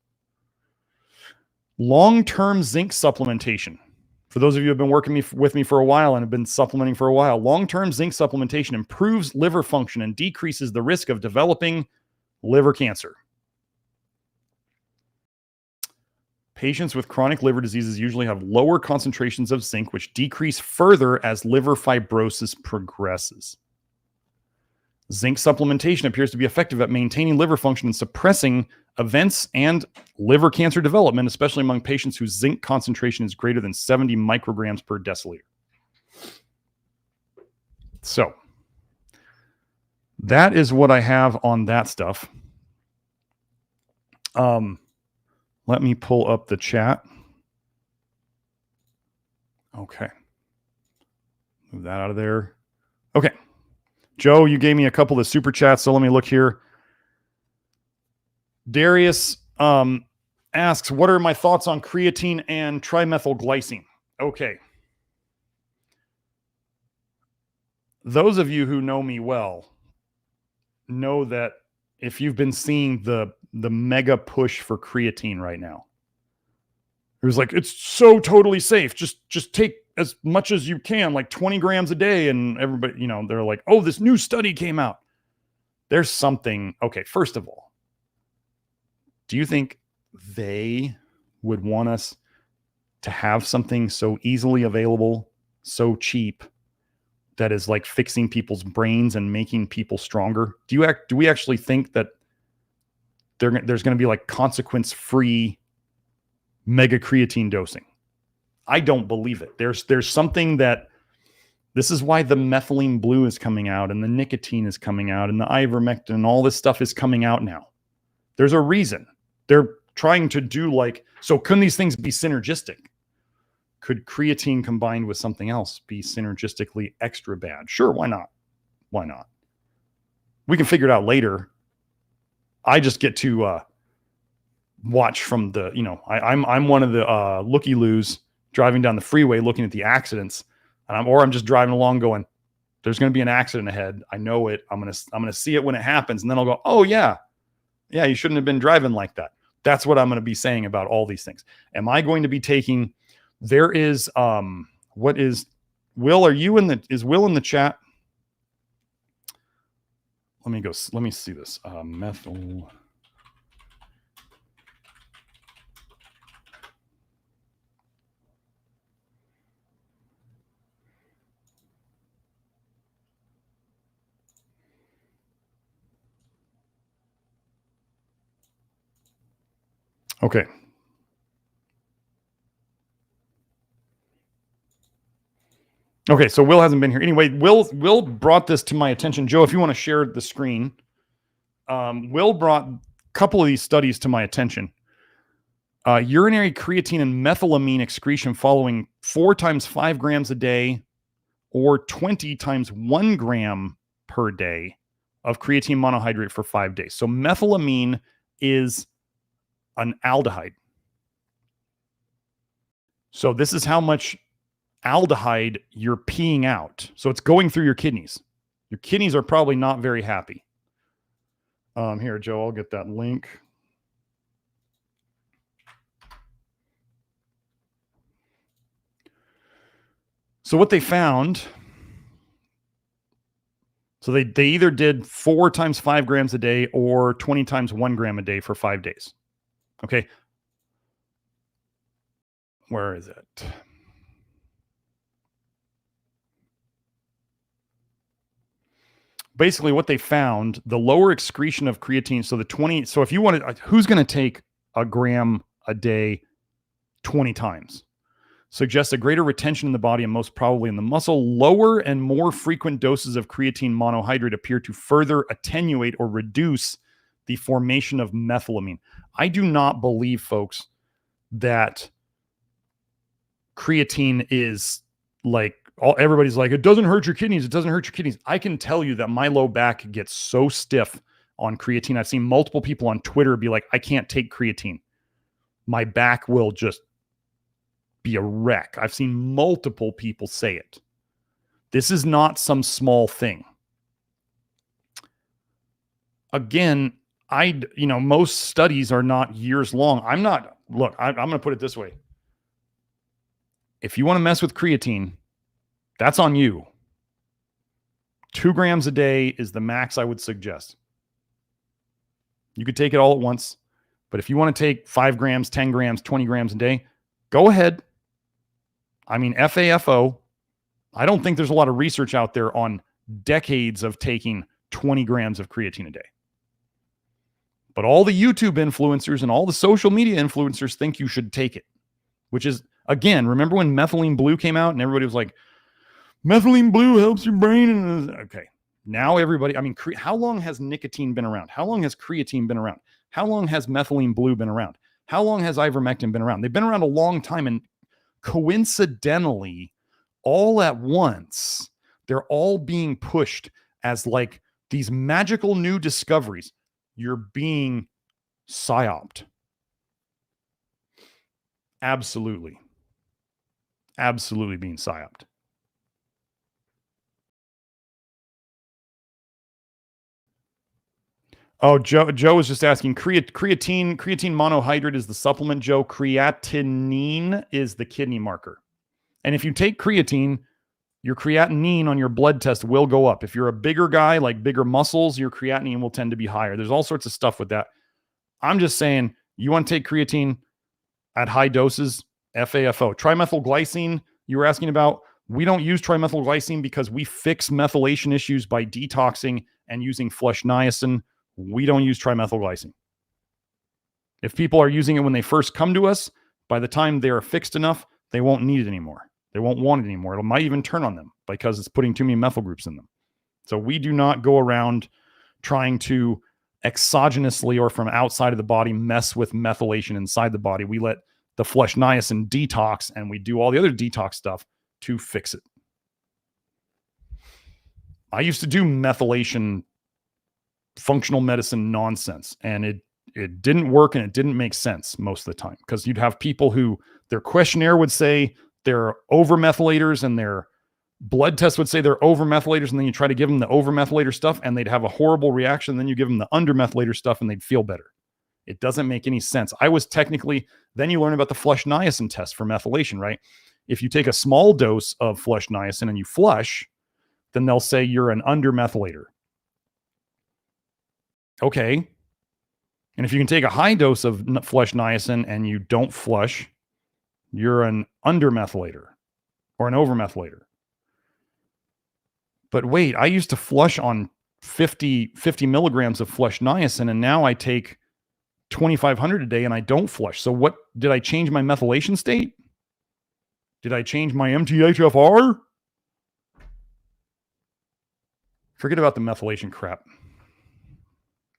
long-term zinc supplementation. For those of you who have been working with me for a while and have been supplementing for a while, long-term zinc supplementation improves liver function and decreases the risk of developing liver cancer. Patients with chronic liver diseases usually have lower concentrations of zinc, which decrease further as liver fibrosis progresses. Zinc supplementation appears to be effective at maintaining liver function and suppressing events and liver cancer development, especially among patients whose zinc concentration is greater than 70 micrograms per deciliter. So that is what I have on that stuff. Let me pull up the chat. Okay. Move that out of there. Okay. Joe, you gave me a couple of super chats, so let me look here. Darius asks, what are my thoughts on creatine and trimethylglycine? Okay. Those of you who know me well know that if you've been seeing the mega push for creatine right now, it was like, it's so totally safe. Just take as much as you can, like 20 grams a day. And everybody, you know, they're like, oh, this new study came out. There's something. Okay. First of all, do you think they would want us to have something so easily available, so cheap, that is like fixing people's brains and making people stronger? Do we actually think that there's going to be like consequence-free mega creatine dosing? I don't believe it. There's something that, this is why the methylene blue is coming out and the nicotine is coming out and the ivermectin and all this stuff is coming out now. There's a reason. They're trying to do like, so can these things be synergistic? Could creatine combined with something else be synergistically extra bad? Sure, why not? Why not? We can figure it out later. I just get to watch from the, you know, I'm one of the looky-loos driving down the freeway looking at the accidents, and I'm just driving along going, there's going to be an accident ahead. I know it. I'm going to see it when it happens, and then I'll go, oh yeah, you shouldn't have been driving like that. That's what I'm going to be saying about all these things. Am I going to be taking? There is what is Will? Is Will in the chat? Let me see this. Methyl. Okay. Okay, so Will hasn't been here. Anyway, Will brought this to my attention. Joe, if you want to share the screen. Will brought a couple of these studies to my attention. Urinary creatine and methylamine excretion following 4 times 5 grams a day or 20 times 1 gram per day of creatine monohydrate for 5 days. So methylamine is an aldehyde. So this is how much aldehyde you're peeing out. So it's going through your kidneys. Your kidneys are probably not very happy. Here, Joe, I'll get that link. So what they found, so they either did 4 times 5 grams a day or 20 times 1 gram a day for 5 days. Okay. Where is it? Basically what they found, the lower excretion of creatine, so if you want to, who's going to take a gram a day 20 times? suggests a greater retention in the body and most probably in the muscle. Lower and more frequent doses of creatine monohydrate appear to further attenuate or reduce the formation of methylamine. I do not believe, folks, that creatine is like, everybody's like, it doesn't hurt your kidneys. It doesn't hurt your kidneys. I can tell you that my low back gets so stiff on creatine. I've seen multiple people on Twitter be like, I can't take creatine. My back will just be a wreck. I've seen multiple people say it. This is not some small thing. Again, most studies are not years long. I'm going to put it this way. If you want to mess with creatine, that's on you. 2 grams a day is the max I would suggest. You could take it all at once, but if you want to take 5 grams, 10 grams, 20 grams a day, go ahead. I mean, FAFO, I don't think there's a lot of research out there on decades of taking 20 grams of creatine a day. But all the YouTube influencers and all the social media influencers think you should take it, which is, again, remember when methylene blue came out and everybody was like, methylene blue helps your brain? Okay. Now everybody, I mean, how long has nicotine been around? How long has creatine been around? How long has methylene blue been around? How long has ivermectin been around? They've been around a long time, and coincidentally, all at once, they're all being pushed as like these magical new discoveries. You're being psyoped. Absolutely. Absolutely being psyoped. Oh, Joe was just asking, creatine monohydrate is the supplement, Joe. Creatinine is the kidney marker. And if you take creatine, your creatinine on your blood test will go up. If you're a bigger guy, like bigger muscles, your creatinine will tend to be higher. There's all sorts of stuff with that. I'm just saying, you want to take creatine at high doses, FAFO. Trimethylglycine, you were asking about. We don't use trimethylglycine because we fix methylation issues by detoxing and using flush niacin. We don't use trimethylglycine. If people are using it when they first come to us, by the time they're fixed enough, they won't need it anymore. They won't want it anymore. It might even turn on them because it's putting too many methyl groups in them. So we do not go around trying to exogenously or from outside of the body mess with methylation inside the body. We let the flush niacin detox, and we do all the other detox stuff to fix it. I used to do methylation functional medicine nonsense, and it didn't work and it didn't make sense most of the time, because you'd have people who their questionnaire would say they're over methylators and their blood test would say they're over methylators, and then you try to give them the over methylator stuff and they'd have a horrible reaction. Then you give them the under methylator stuff and they'd feel better. It doesn't make any sense. I was technically, then you learn about the flush niacin test for methylation, right? If you take a small dose of flush niacin and you flush, then they'll say you're an under methylator. Okay. And if you can take a high dose of flush niacin and you don't flush, you're an under methylator or an over methylator. But wait, I used to flush on 50 milligrams of flush niacin, and now I take 2,500 a day and I don't flush. So what, did I change my methylation state? Did I change my MTHFR? Forget about the methylation crap.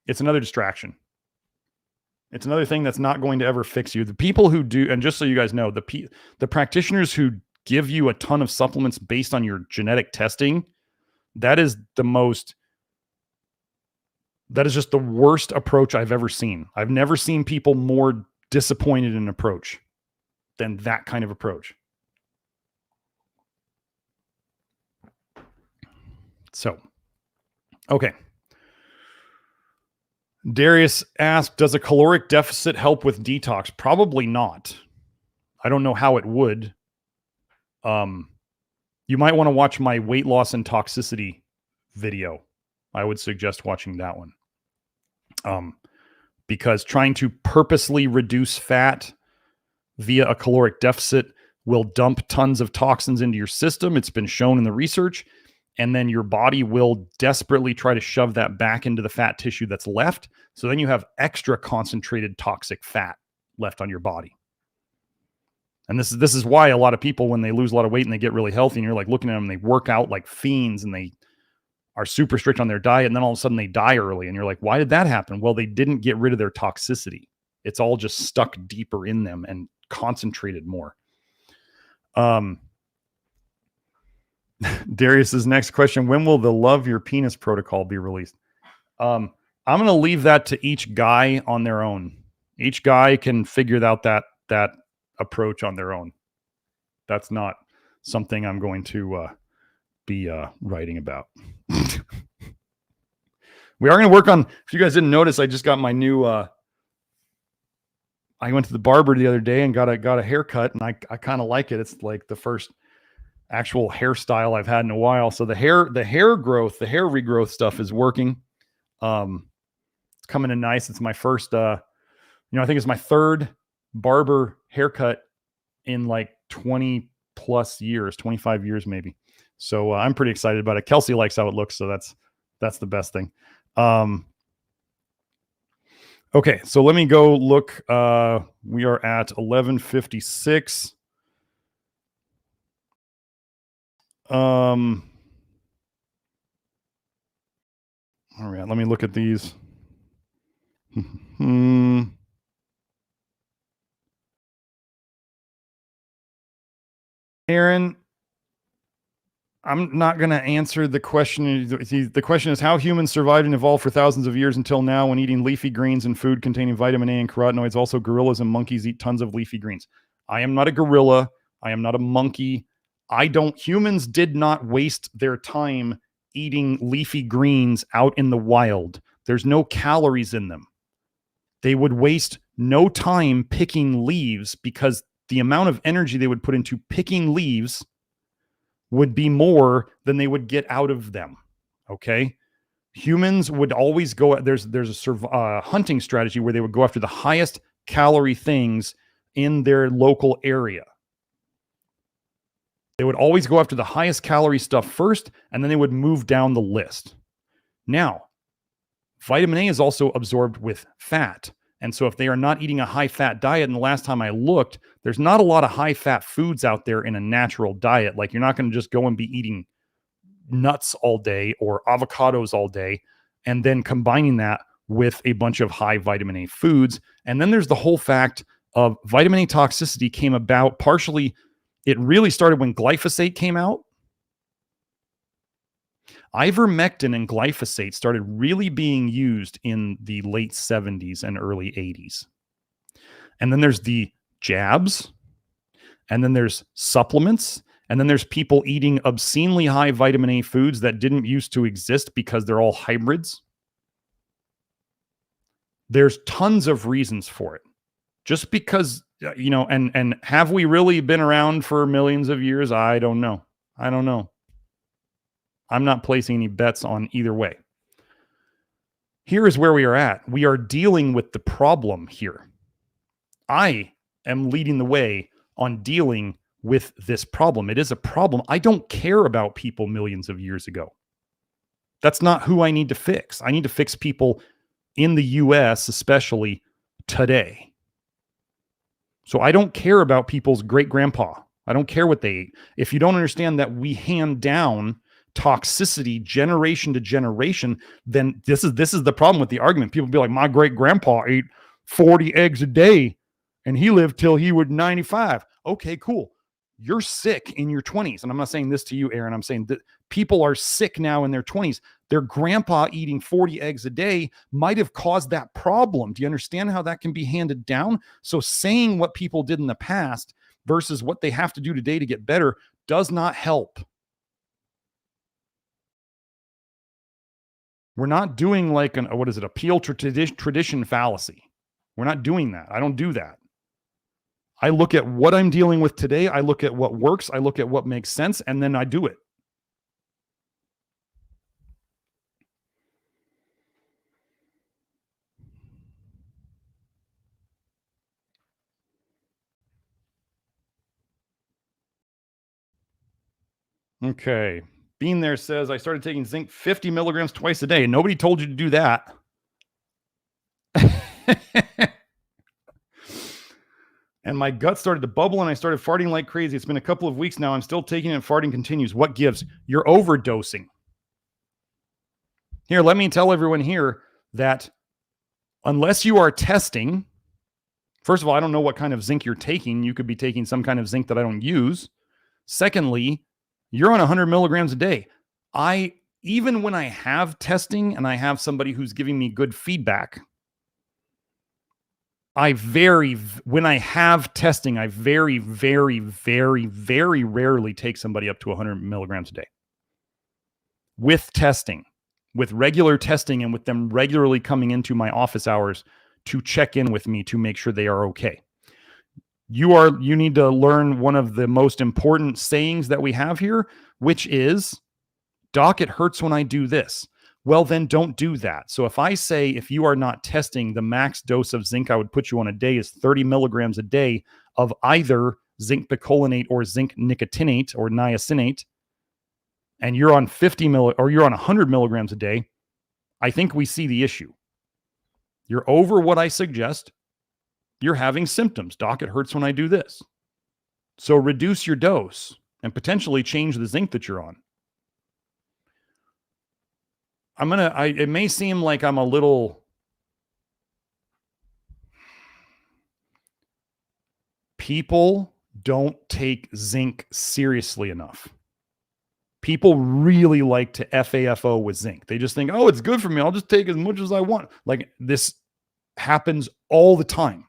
It's another distraction. It's another thing that's not going to ever fix you. The people who do, and just so you guys know, the practitioners who give you a ton of supplements based on your genetic testing, that is just the worst approach I've ever seen. I've never seen people more disappointed in an approach than that kind of approach. So, okay. Darius asked, does a caloric deficit help with detox? Probably not. I don't know how it would. You might want to watch my weight loss and toxicity video. I would suggest watching that one. Because trying to purposely reduce fat via a caloric deficit will dump tons of toxins into your system. It's been shown in the research. And then your body will desperately try to shove that back into the fat tissue that's left. So then you have extra concentrated toxic fat left on your body. And this is why a lot of people, when they lose a lot of weight and they get really healthy, and you're like looking at them, they work out like fiends and they are super strict on their diet, and then all of a sudden they die early. And you're like, why did that happen? Well, they didn't get rid of their toxicity. It's all just stuck deeper in them and concentrated more. Darius's next question: when will the Love Your Penis protocol be released? I'm going to leave that to each guy on their own. Each guy can figure out that approach on their own. That's not something I'm going to be writing about. We are going to work on, if you guys didn't notice, I just got my new, I went to the barber the other day and got a haircut, and I kind of like it. It's like the first actual hairstyle I've had in a while. So the hair growth, the hair regrowth stuff is working. It's coming in nice. It's my first, I think it's my third barber haircut in like 20 plus years, 25 years maybe. So I'm pretty excited about it. Kelsey likes how it looks, so that's the best thing. Okay, so let me go look. We are at 11:56. All right, let me look at these. Aaron, I'm not going to answer the question. The question is how humans survived and evolved for thousands of years until now when eating leafy greens and food containing vitamin A and carotenoids. Also, gorillas and monkeys eat tons of leafy greens. I am not a gorilla. I am not a monkey. Humans did not waste their time eating leafy greens out in the wild. There's no calories in them. They would waste no time picking leaves because the amount of energy they would put into picking leaves would be more than they would get out of them. Okay. Humans would always go, there's a hunting strategy where they would go after the highest calorie things in their local area. They would always go after the highest calorie stuff first, and then they would move down the list. Now, vitamin A is also absorbed with fat. And so if they are not eating a high-fat diet, and the last time I looked, there's not a lot of high-fat foods out there in a natural diet. Like you're not going to just go and be eating nuts all day or avocados all day and then combining that with a bunch of high vitamin A foods. And then there's the whole fact of vitamin A toxicity came about partially. It really started when glyphosate came out. Ivermectin and glyphosate started really being used in the late 70s and early 80s. And then there's the jabs, and then there's supplements, and then there's people eating obscenely high vitamin A foods that didn't used to exist because they're all hybrids. There's tons of reasons for it. Just because, and have we really been around for millions of years? I don't know. I'm not placing any bets on either way. Here is where we are at. We are dealing with the problem here. I am leading the way on dealing with this problem. It is a problem. I don't care about people millions of years ago. That's not who I need to fix. I need to fix people in the US, especially today. So I don't care about people's great grandpa. I don't care what they ate. If you don't understand that we hand down toxicity generation to generation, then this is the problem with the argument. People be like, my great grandpa ate 40 eggs a day and he lived till he was 95. Okay, cool. You're sick in your 20s. And I'm not saying this to you, Aaron. I'm saying that people are sick now in their 20s. Their grandpa eating 40 eggs a day might have caused that problem. Do you understand how that can be handed down? So saying what people did in the past versus what they have to do today to get better does not help. We're not doing like appeal to tradition fallacy. We're not doing that. I don't do that. I look at what I'm dealing with today. I look at what works. I look at what makes sense, and then I do it. Okay. Bean there says, I started taking zinc 50 milligrams twice a day. Nobody told you to do that. and my gut started to bubble and I started farting like crazy. It's been a couple of weeks now. I'm still taking it and farting continues. What gives? You're overdosing. Here, let me tell everyone here that unless you are testing, first of all, I don't know what kind of zinc you're taking. You could be taking some kind of zinc that I don't use. Secondly, you're on 100 milligrams a day. Even when I have testing and I have somebody who's giving me good feedback, when I have testing, I very, very, very, very rarely take somebody up to 100 milligrams a day. With testing, with regular testing, and with them regularly coming into my office hours to check in with me to make sure they are okay. You need to learn one of the most important sayings that we have here, which is, Doc, it hurts when I do this. Well, then don't do that. So if I say, if you are not testing, the max dose of zinc I would put you on a day is 30 milligrams a day of either zinc picolinate or zinc nicotinate or niacinate, and you're on 100 milligrams a day, I think we see the issue. You're over what I suggest. You're having symptoms. Doc, it hurts when I do this. So reduce your dose and potentially change the zinc that you're on. It may seem like I'm a little, people don't take zinc seriously enough. People really like to FAFO with zinc. They just think, oh, it's good for me. I'll just take as much as I want. Like, this happens all the time.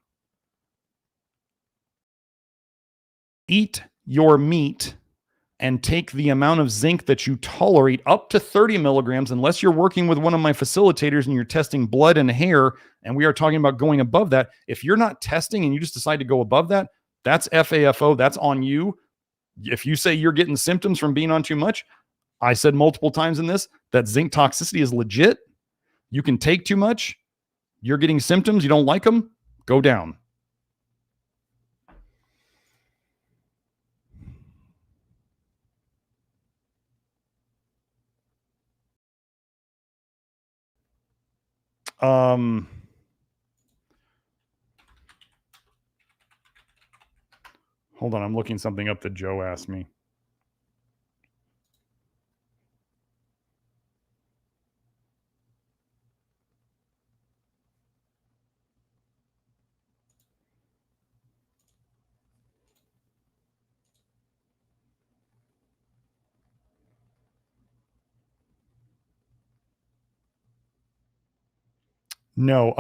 Eat your meat and take the amount of zinc that you tolerate up to 30 milligrams, unless you're working with one of my facilitators and you're testing blood and hair, and we are talking about going above that. If you're not testing and you just decide to go above that, that's FAFO. That's on you. If you say you're getting symptoms from being on too much, I said multiple times in this that zinc toxicity is legit. You can take too much. You're getting symptoms. You don't like them. Go down. Hold on. I'm looking something up that Joe asked me. No.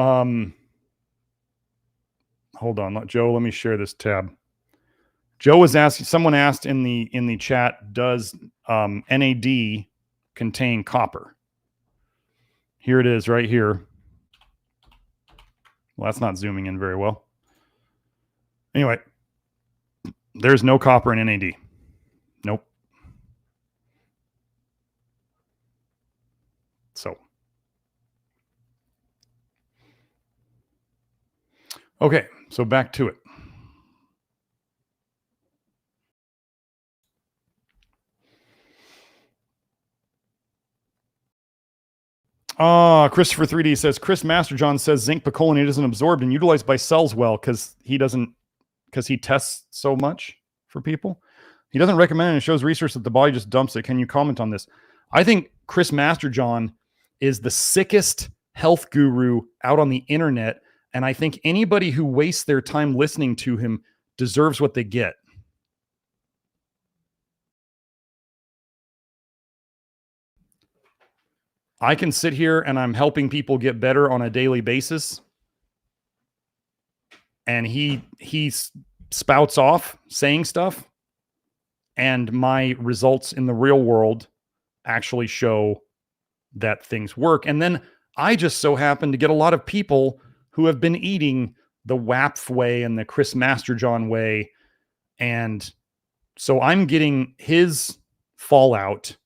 Hold on, Joe. Let me share this tab. Joe was asking. Someone asked in the chat, does NAD contain copper? Here it is, right here. Well, that's not zooming in very well. Anyway, there's no copper in NAD. Nope. So, okay, so back to it. Christopher 3D says, Chris Masterjohn says zinc picolinate isn't absorbed and utilized by cells well because he tests so much for people. He doesn't recommend it and shows research that the body just dumps it. Can you comment on this? I think Chris Masterjohn is the sickest health guru out on the internet, and I think anybody who wastes their time listening to him deserves what they get. I can sit here and I'm helping people get better on a daily basis, and he spouts off saying stuff, and my results in the real world actually show that things work. And then I just so happen to get a lot of people who have been eating the WAPF way and the Chris Masterjohn way, and so I'm getting his fallout,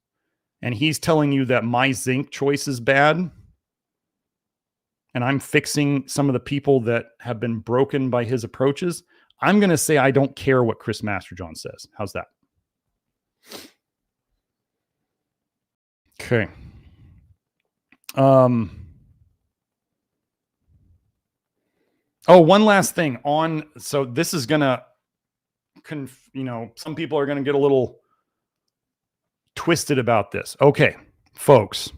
and he's telling you that my zinc choice is bad, and I'm fixing some of the people that have been broken by his approaches. I'm going to say I don't care what Chris Masterjohn says. How's that? Okay. Oh, one last thing on. So this is gonna, some people are gonna get a little twisted about this. Okay, folks,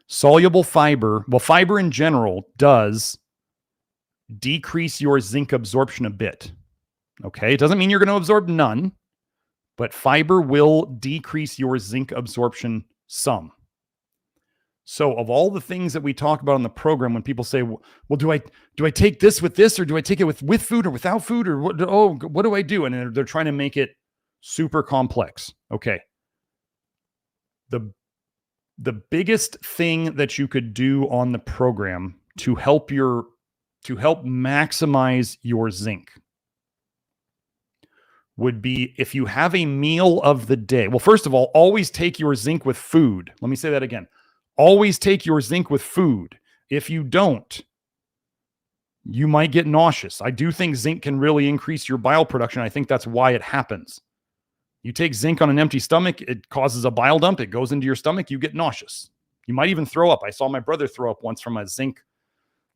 soluble fiber. Well, fiber in general does decrease your zinc absorption a bit. Okay, it doesn't mean you're going to absorb none, but fiber will decrease your zinc absorption some. So, of all the things that we talk about on the program, when people say, "Well, do I take this with this, or do I take it with food or without food, or what? Oh, what do I do?" And they're trying to make it super complex. Okay, the the biggest thing that you could do on the program to help maximize your zinc would be if you have a meal of the day. Well, first of all, always take your zinc with food. Let me say that again. Always take your zinc with food. If you don't, you might get nauseous. I do think zinc can really increase your bile production. I think that's why it happens. You take zinc on an empty stomach, it causes a bile dump. It goes into your stomach, you get nauseous. You might even throw up. I saw my brother throw up once from a zinc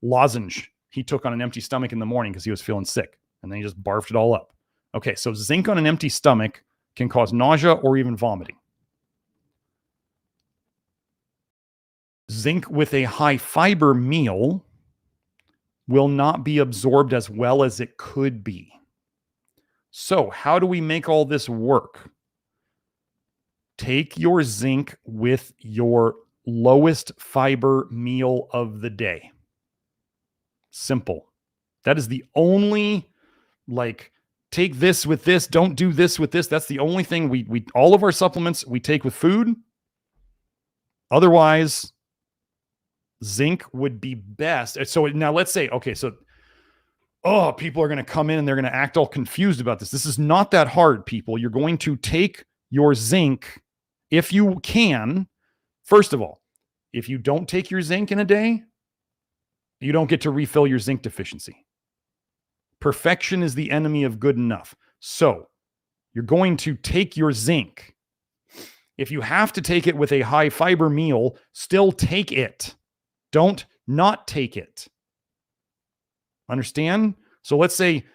lozenge he took on an empty stomach in the morning because he was feeling sick. And then he just barfed it all up. Okay, so zinc on an empty stomach can cause nausea or even vomiting. Zinc with a high fiber meal will not be absorbed as well as it could be. So, how do we make all this work? Take your zinc with your lowest fiber meal of the day. Simple. That is the only, take this with this, don't do this with this. That's the only thing we all of our supplements we take with food. Otherwise, zinc would be best. So now let's say, okay, so people are going to come in and they're going to act all confused about this. This is not that hard, people. You're going to take your zinc if you can. First of all, if you don't take your zinc in a day, you don't get to refill your zinc deficiency. Perfection is the enemy of good enough. So you're going to take your zinc. If you have to take it with a high fiber meal, still take it. Don't not take it. Understand? So let's say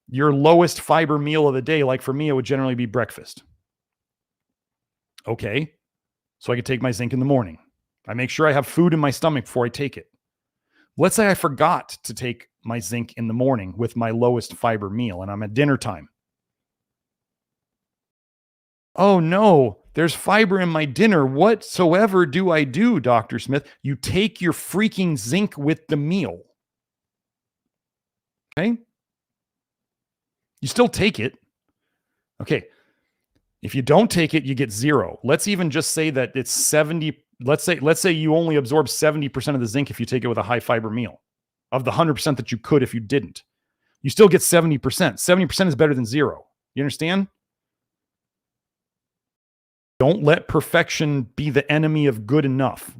your lowest fiber meal of the day, like for me, it would generally be breakfast. Okay. So I could take my zinc in the morning. I make sure I have food in my stomach before I take it. Let's say I forgot to take my zinc in the morning with my lowest fiber meal and I'm at dinner time. Oh no, there's fiber in my dinner. Whatsoever do I do, Dr. Smith? You take your freaking zinc with the meal. Okay? You still take it. Okay. If you don't take it, you get 0. Let's even just say that it's 70. Let's say you only absorb 70% of the zinc if you take it with a high fiber meal. Of the 100% that you could if you didn't. You still get 70%. 70% is better than 0. You understand? Don't let perfection be the enemy of good enough.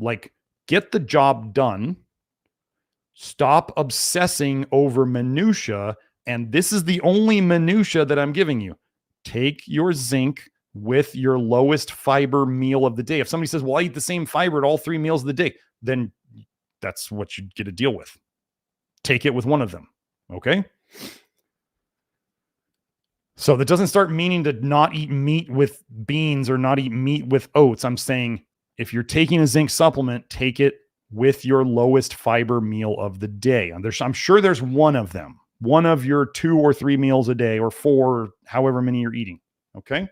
Get the job done. Stop obsessing over minutia. And this is the only minutia that I'm giving you. Take your zinc with your lowest fiber meal of the day. If somebody says, well, I eat the same fiber at all 3 meals of the day, then that's what you get to deal with. Take it with one of them. Okay? So that doesn't start meaning to not eat meat with beans or not eat meat with oats. I'm saying if you're taking a zinc supplement, take it with your lowest fiber meal of the day. And I'm sure there's one of them, one of your 2 or 3 meals a day or 4, however many you're eating. Okay.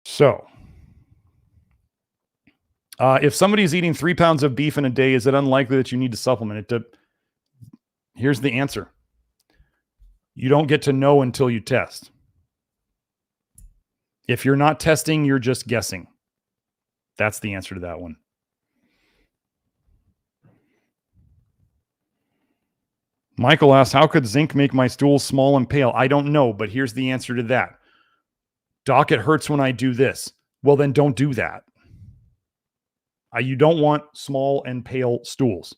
So if somebody's eating 3 pounds of beef in a day, is it unlikely that you need to supplement it? Here's the answer. You don't get to know until you test. If you're not testing, you're just guessing. That's the answer to that one. Michael asks, how could zinc make my stools small and pale? I don't know, but here's the answer to that. Doc, it hurts when I do this. Well, then don't do that. You don't want small and pale stools.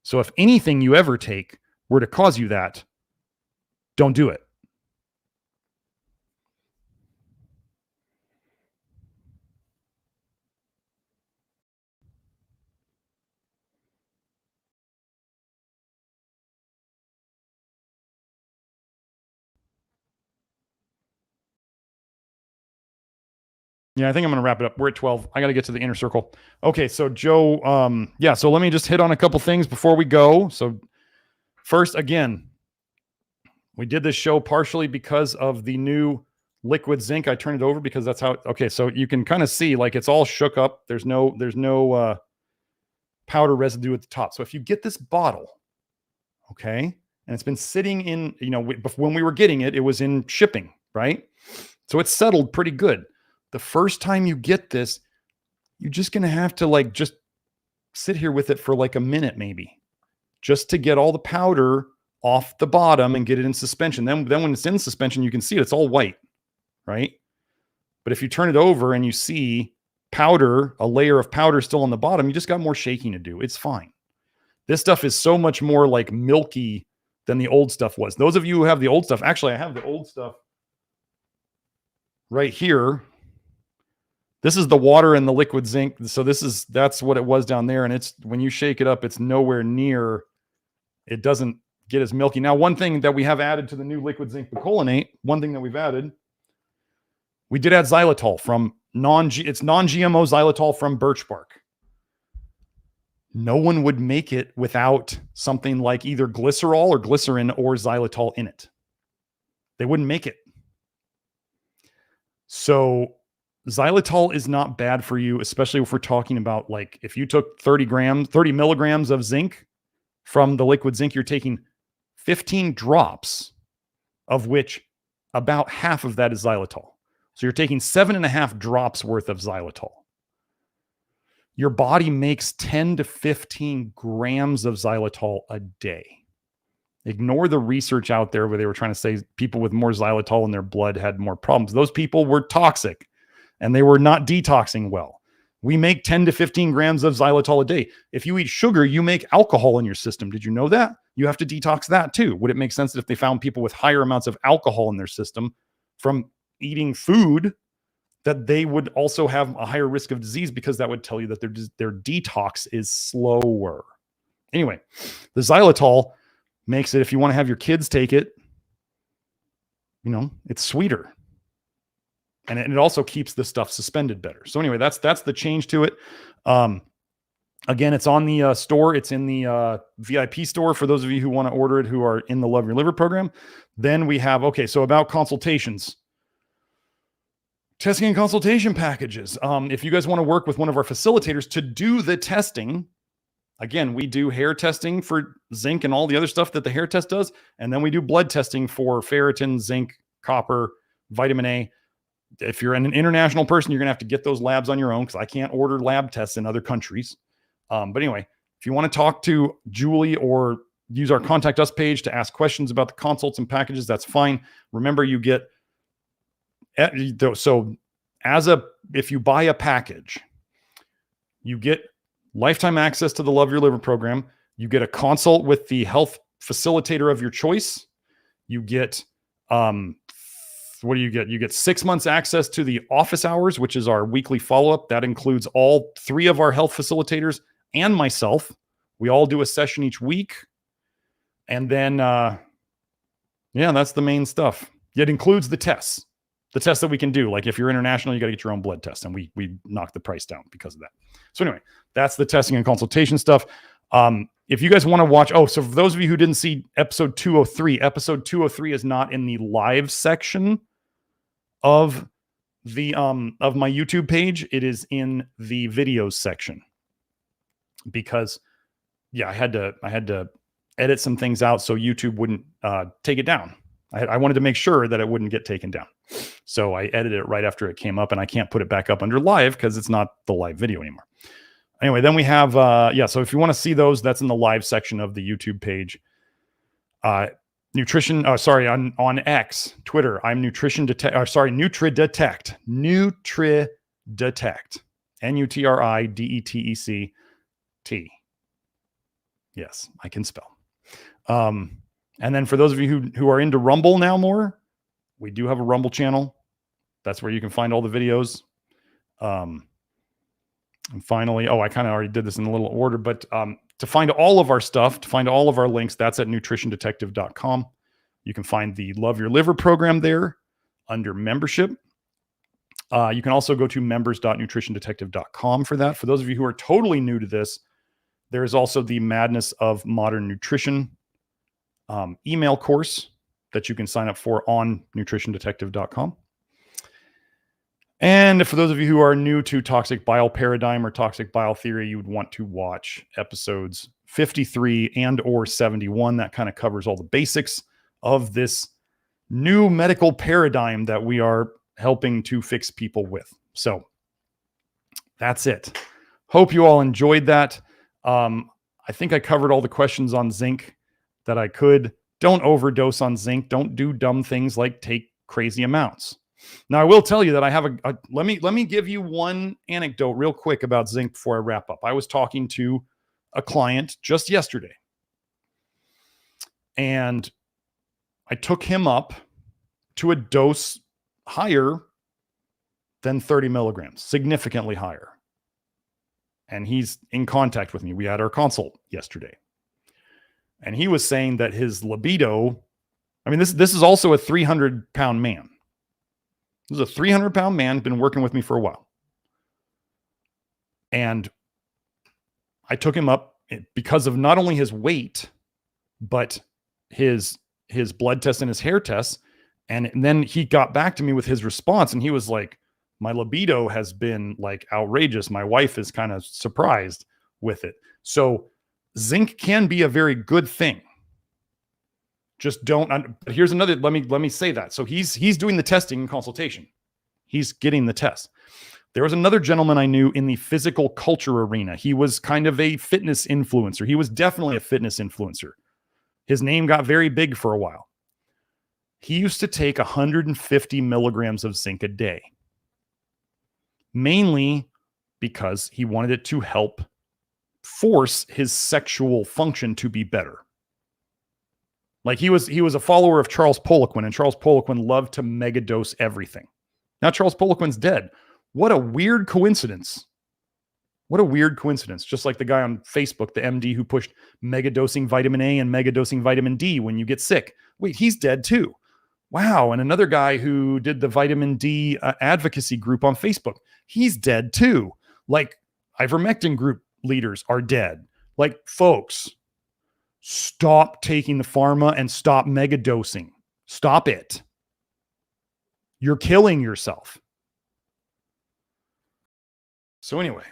So if anything you ever take were to cause you that, don't do it. Yeah, I think I'm going to wrap it up. We're at 12. I got to get to the inner circle. Okay, so Joe, yeah, so let me just hit on a couple things before we go. So first, again, we did this show partially because of the new liquid zinc. I turned it over because that's how, okay, so you can kind of see like it's all shook up. There's no powder residue at the top. So if you get this bottle, okay, and it's been sitting in, when we were getting it, it was in shipping, right? So it's settled pretty good. The first time you get this, you're just going to have to like just sit here with it for like a minute, maybe, just to get all the powder off the bottom and get it in suspension. Then when it's in suspension, you can see it. It's all white, right? But if you turn it over and you see powder, a layer of powder still on the bottom, you just got more shaking to do. It's fine. This stuff is so much more like milky than the old stuff was. Those of you who have the old stuff, actually, I have the old stuff right here. This is the water and the liquid zinc. So that's what it was down there. And it's, when you shake it up, it's nowhere near, it doesn't get as milky. Now, one thing that we have added to the new liquid zinc picolinate, one thing that we've added, we did add xylitol from it's non-GMO xylitol from birch bark. No one would make it without something like either glycerol or glycerin or xylitol in it. They wouldn't make it. So xylitol is not bad for you, especially if we're talking about like if you took 30 milligrams of zinc from the liquid zinc, you're taking 15 drops, of which about half of that is xylitol. So you're taking 7.5 drops worth of xylitol. Your body makes 10 to 15 grams of xylitol a day. Ignore the research out there where they were trying to say people with more xylitol in their blood had more problems. Those people were toxic and they were not detoxing well. We make 10 to 15 grams of xylitol a day. If you eat sugar, you make alcohol in your system. Did you know that? You have to detox that too. Would it make sense that if they found people with higher amounts of alcohol in their system from eating food, that they would also have a higher risk of disease, because that would tell you that their detox is slower. Anyway, the xylitol makes it, if you want to have your kids take it, it's sweeter. And it also keeps the stuff suspended better. So anyway, that's the change to it. Again, it's on the store. It's in the VIP store for those of you who want to order it, who are in the Love Your Liver program. Then we have, okay, so about consultations. Testing and consultation packages. If you guys want to work with one of our facilitators to do the testing, again, we do hair testing for zinc and all the other stuff that the hair test does. And then we do blood testing for ferritin, zinc, copper, vitamin A. If you're an international person, you're going to have to get those labs on your own, because I can't order lab tests in other countries. But anyway, if you want to talk to Julie or use our contact us page to ask questions about the consults and packages, that's fine. Remember, you get, so if you buy a package, you get lifetime access to the Love Your Liver program. You get a consult with the health facilitator of your choice. You get, what do you get? You get 6 months access to the office hours, which is our weekly follow-up. That includes all 3 of our health facilitators and myself. We all do a session each week. And then, that's the main stuff. It includes the tests that we can do. Like if you're international, you got to get your own blood test, and we knock the price down because of that. So anyway, that's the testing and consultation stuff. If you guys want to watch, so for those of you who didn't see episode 203 is not in the live section of the of my YouTube page. It is in the videos section, because I had to edit some things out so YouTube wouldn't take it down. I wanted to make sure that it wouldn't get taken down. So I edited it right after it came up, and I can't put it back up under live because it's not the live video anymore. Anyway, then we have, so if you want to see those, that's in the live section of the YouTube page. Nutrition, on X, Twitter, I'm NutriDetect, NutriDetect. Yes, I can spell. And then for those of you who are into Rumble now more, we do have a Rumble channel. That's where you can find all the videos. And finally, I kind of already did this in a little order, but to find all of our stuff, to find all of our links, that's at nutritiondetective.com. You can find the Love Your Liver program there under membership. You can also go to members.nutritiondetective.com for that. For those of you who are totally new to this, there is also the Madness of Modern Nutrition email course that you can sign up for on nutritiondetective.com. And for those of you who are new to toxic bile paradigm or toxic bile theory, you would want to watch episodes 53 and or 71. That kind of covers all the basics of this new medical paradigm that we are helping to fix people with. So that's it. Hope you all enjoyed that. I think I covered all the questions on zinc that I could. Don't overdose on zinc. Don't do dumb things like take crazy amounts. Now, I will tell you that I have let me give you one anecdote real quick about zinc before I wrap up. I was talking to a client just yesterday, and I took him up to a dose higher than 30 milligrams, significantly higher. And he's in contact with me. We had our consult yesterday. And he was saying that his libido, I mean, this is also a 300-pound man. This is a 300-pound man, been working with me for a while. And I took him up because of not only his weight, but his blood test and his hair tests. And then he got back to me with his response, and he was like, my libido has been like outrageous. My wife is kind of surprised with it. So zinc can be a very good thing. Just don't. But here's another. Let me say that. So he's doing the testing and consultation. He's getting the test. There was another gentleman I knew in the physical culture arena. He was kind of a fitness influencer. He was definitely a fitness influencer. His name got very big for a while. He used to take 150 milligrams of zinc a day, mainly because he wanted it to help force his sexual function to be better. Like he was a follower of Charles Poliquin, and Charles Poliquin loved to megadose everything. Now Charles Poliquin's dead. What a weird coincidence. What a weird coincidence. Just like the guy on Facebook, the MD who pushed megadosing vitamin A and megadosing vitamin D when you get sick. Wait, he's dead too. Wow. And another guy who did the vitamin D advocacy group on Facebook. He's dead too. Like ivermectin group leaders are dead. Like, folks, stop taking the pharma and stop megadosing. Stop it. You're killing yourself. So anyway,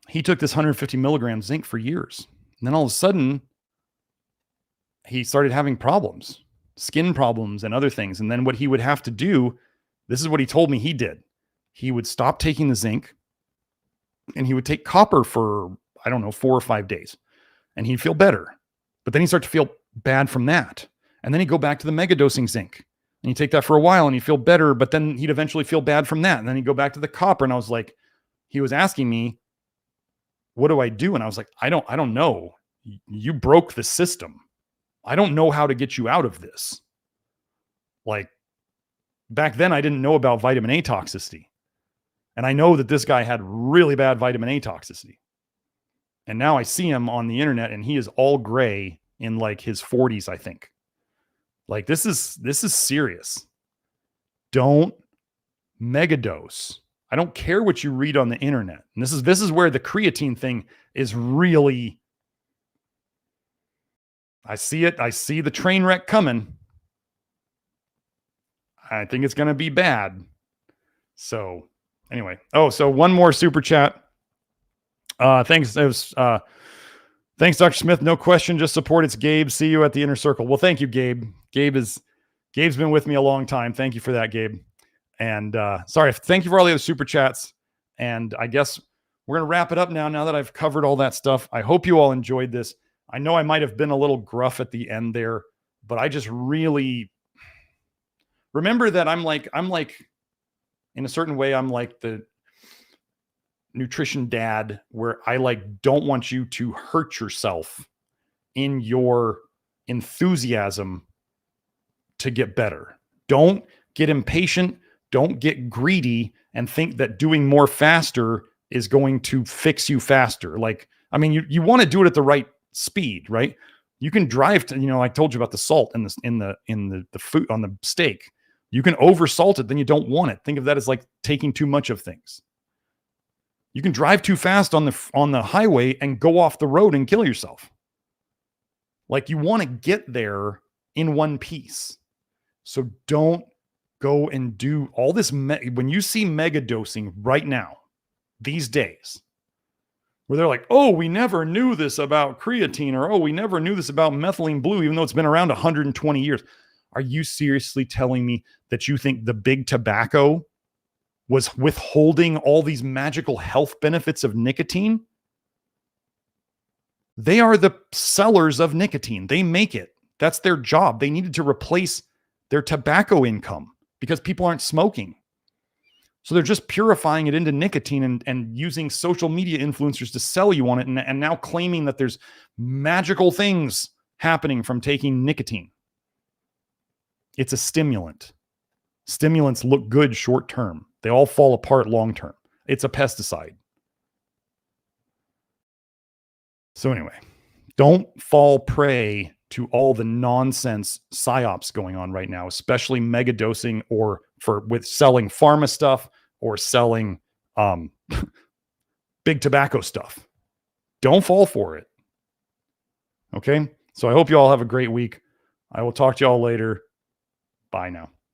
he took this 150 milligrams zinc for years. And then all of a sudden, he started having problems, skin problems and other things. And then what he would have to do, this is what he told me he did. He would stop taking the zinc and he would take copper for, 4 or 5 days. And he'd feel better. But then he'd start to feel bad from that. And then he'd go back to the megadosing zinc. And he'd take that for a while and he'd feel better. But then he'd eventually feel bad from that. And then he'd go back to the copper. And I was like, he was asking me, what do I do? And I was like, I don't know. You broke the system. I don't know how to get you out of this. Like back then I didn't know about vitamin A toxicity. And I know that this guy had really bad vitamin A toxicity. And now I see him on the internet and he is all gray in like his 40s, I think. Like this is serious. Don't megadose. I don't care what you read on the internet. And this is where the creatine thing is really, I see it. I see the train wreck coming. I think it's going to be bad. So anyway. Oh, so one more super chat. Thanks. Thanks, Dr. Smith. No question, just support. It's Gabe. See you at the inner circle. Well, thank you, Gabe. Gabe's been with me a long time. Thank you for that, Gabe. And sorry, thank you for all the other super chats. And I guess we're going to wrap it up now that I've covered all that stuff. I hope you all enjoyed this. I know I might have been a little gruff at the end there, but I just really remember that I'm like, in a certain way, I'm like the nutrition dad where I don't want you to hurt yourself in your enthusiasm to get better. Don't get impatient. Don't get greedy and think that doing more faster is going to fix you faster. You want to do it at the right speed, right? You can drive to, I told you about the salt in the food on the steak. You can oversalt it, then you don't want it. Think of that as like taking too much of things. You can drive too fast on the highway and go off the road and kill yourself. Like, you want to get there in one piece. So don't go and do all this. When you see megadosing right now, these days, where they're like, oh, we never knew this about creatine, or, oh, we never knew this about methylene blue, even though it's been around 120 years. Are you seriously telling me that you think the big tobacco was withholding all these magical health benefits of nicotine? They are the sellers of nicotine. They make it. That's their job. They needed to replace their tobacco income because people aren't smoking. So they're just purifying it into nicotine and using social media influencers to sell you on it, and now claiming that there's magical things happening from taking nicotine. It's a stimulant. Stimulants look good short term. They all fall apart long term. It's a pesticide. So anyway, don't fall prey to all the nonsense psyops going on right now, especially megadosing, or with selling pharma stuff or selling big tobacco stuff. Don't fall for it. Okay? So I hope you all have a great week. I will talk to you all later. Bye now.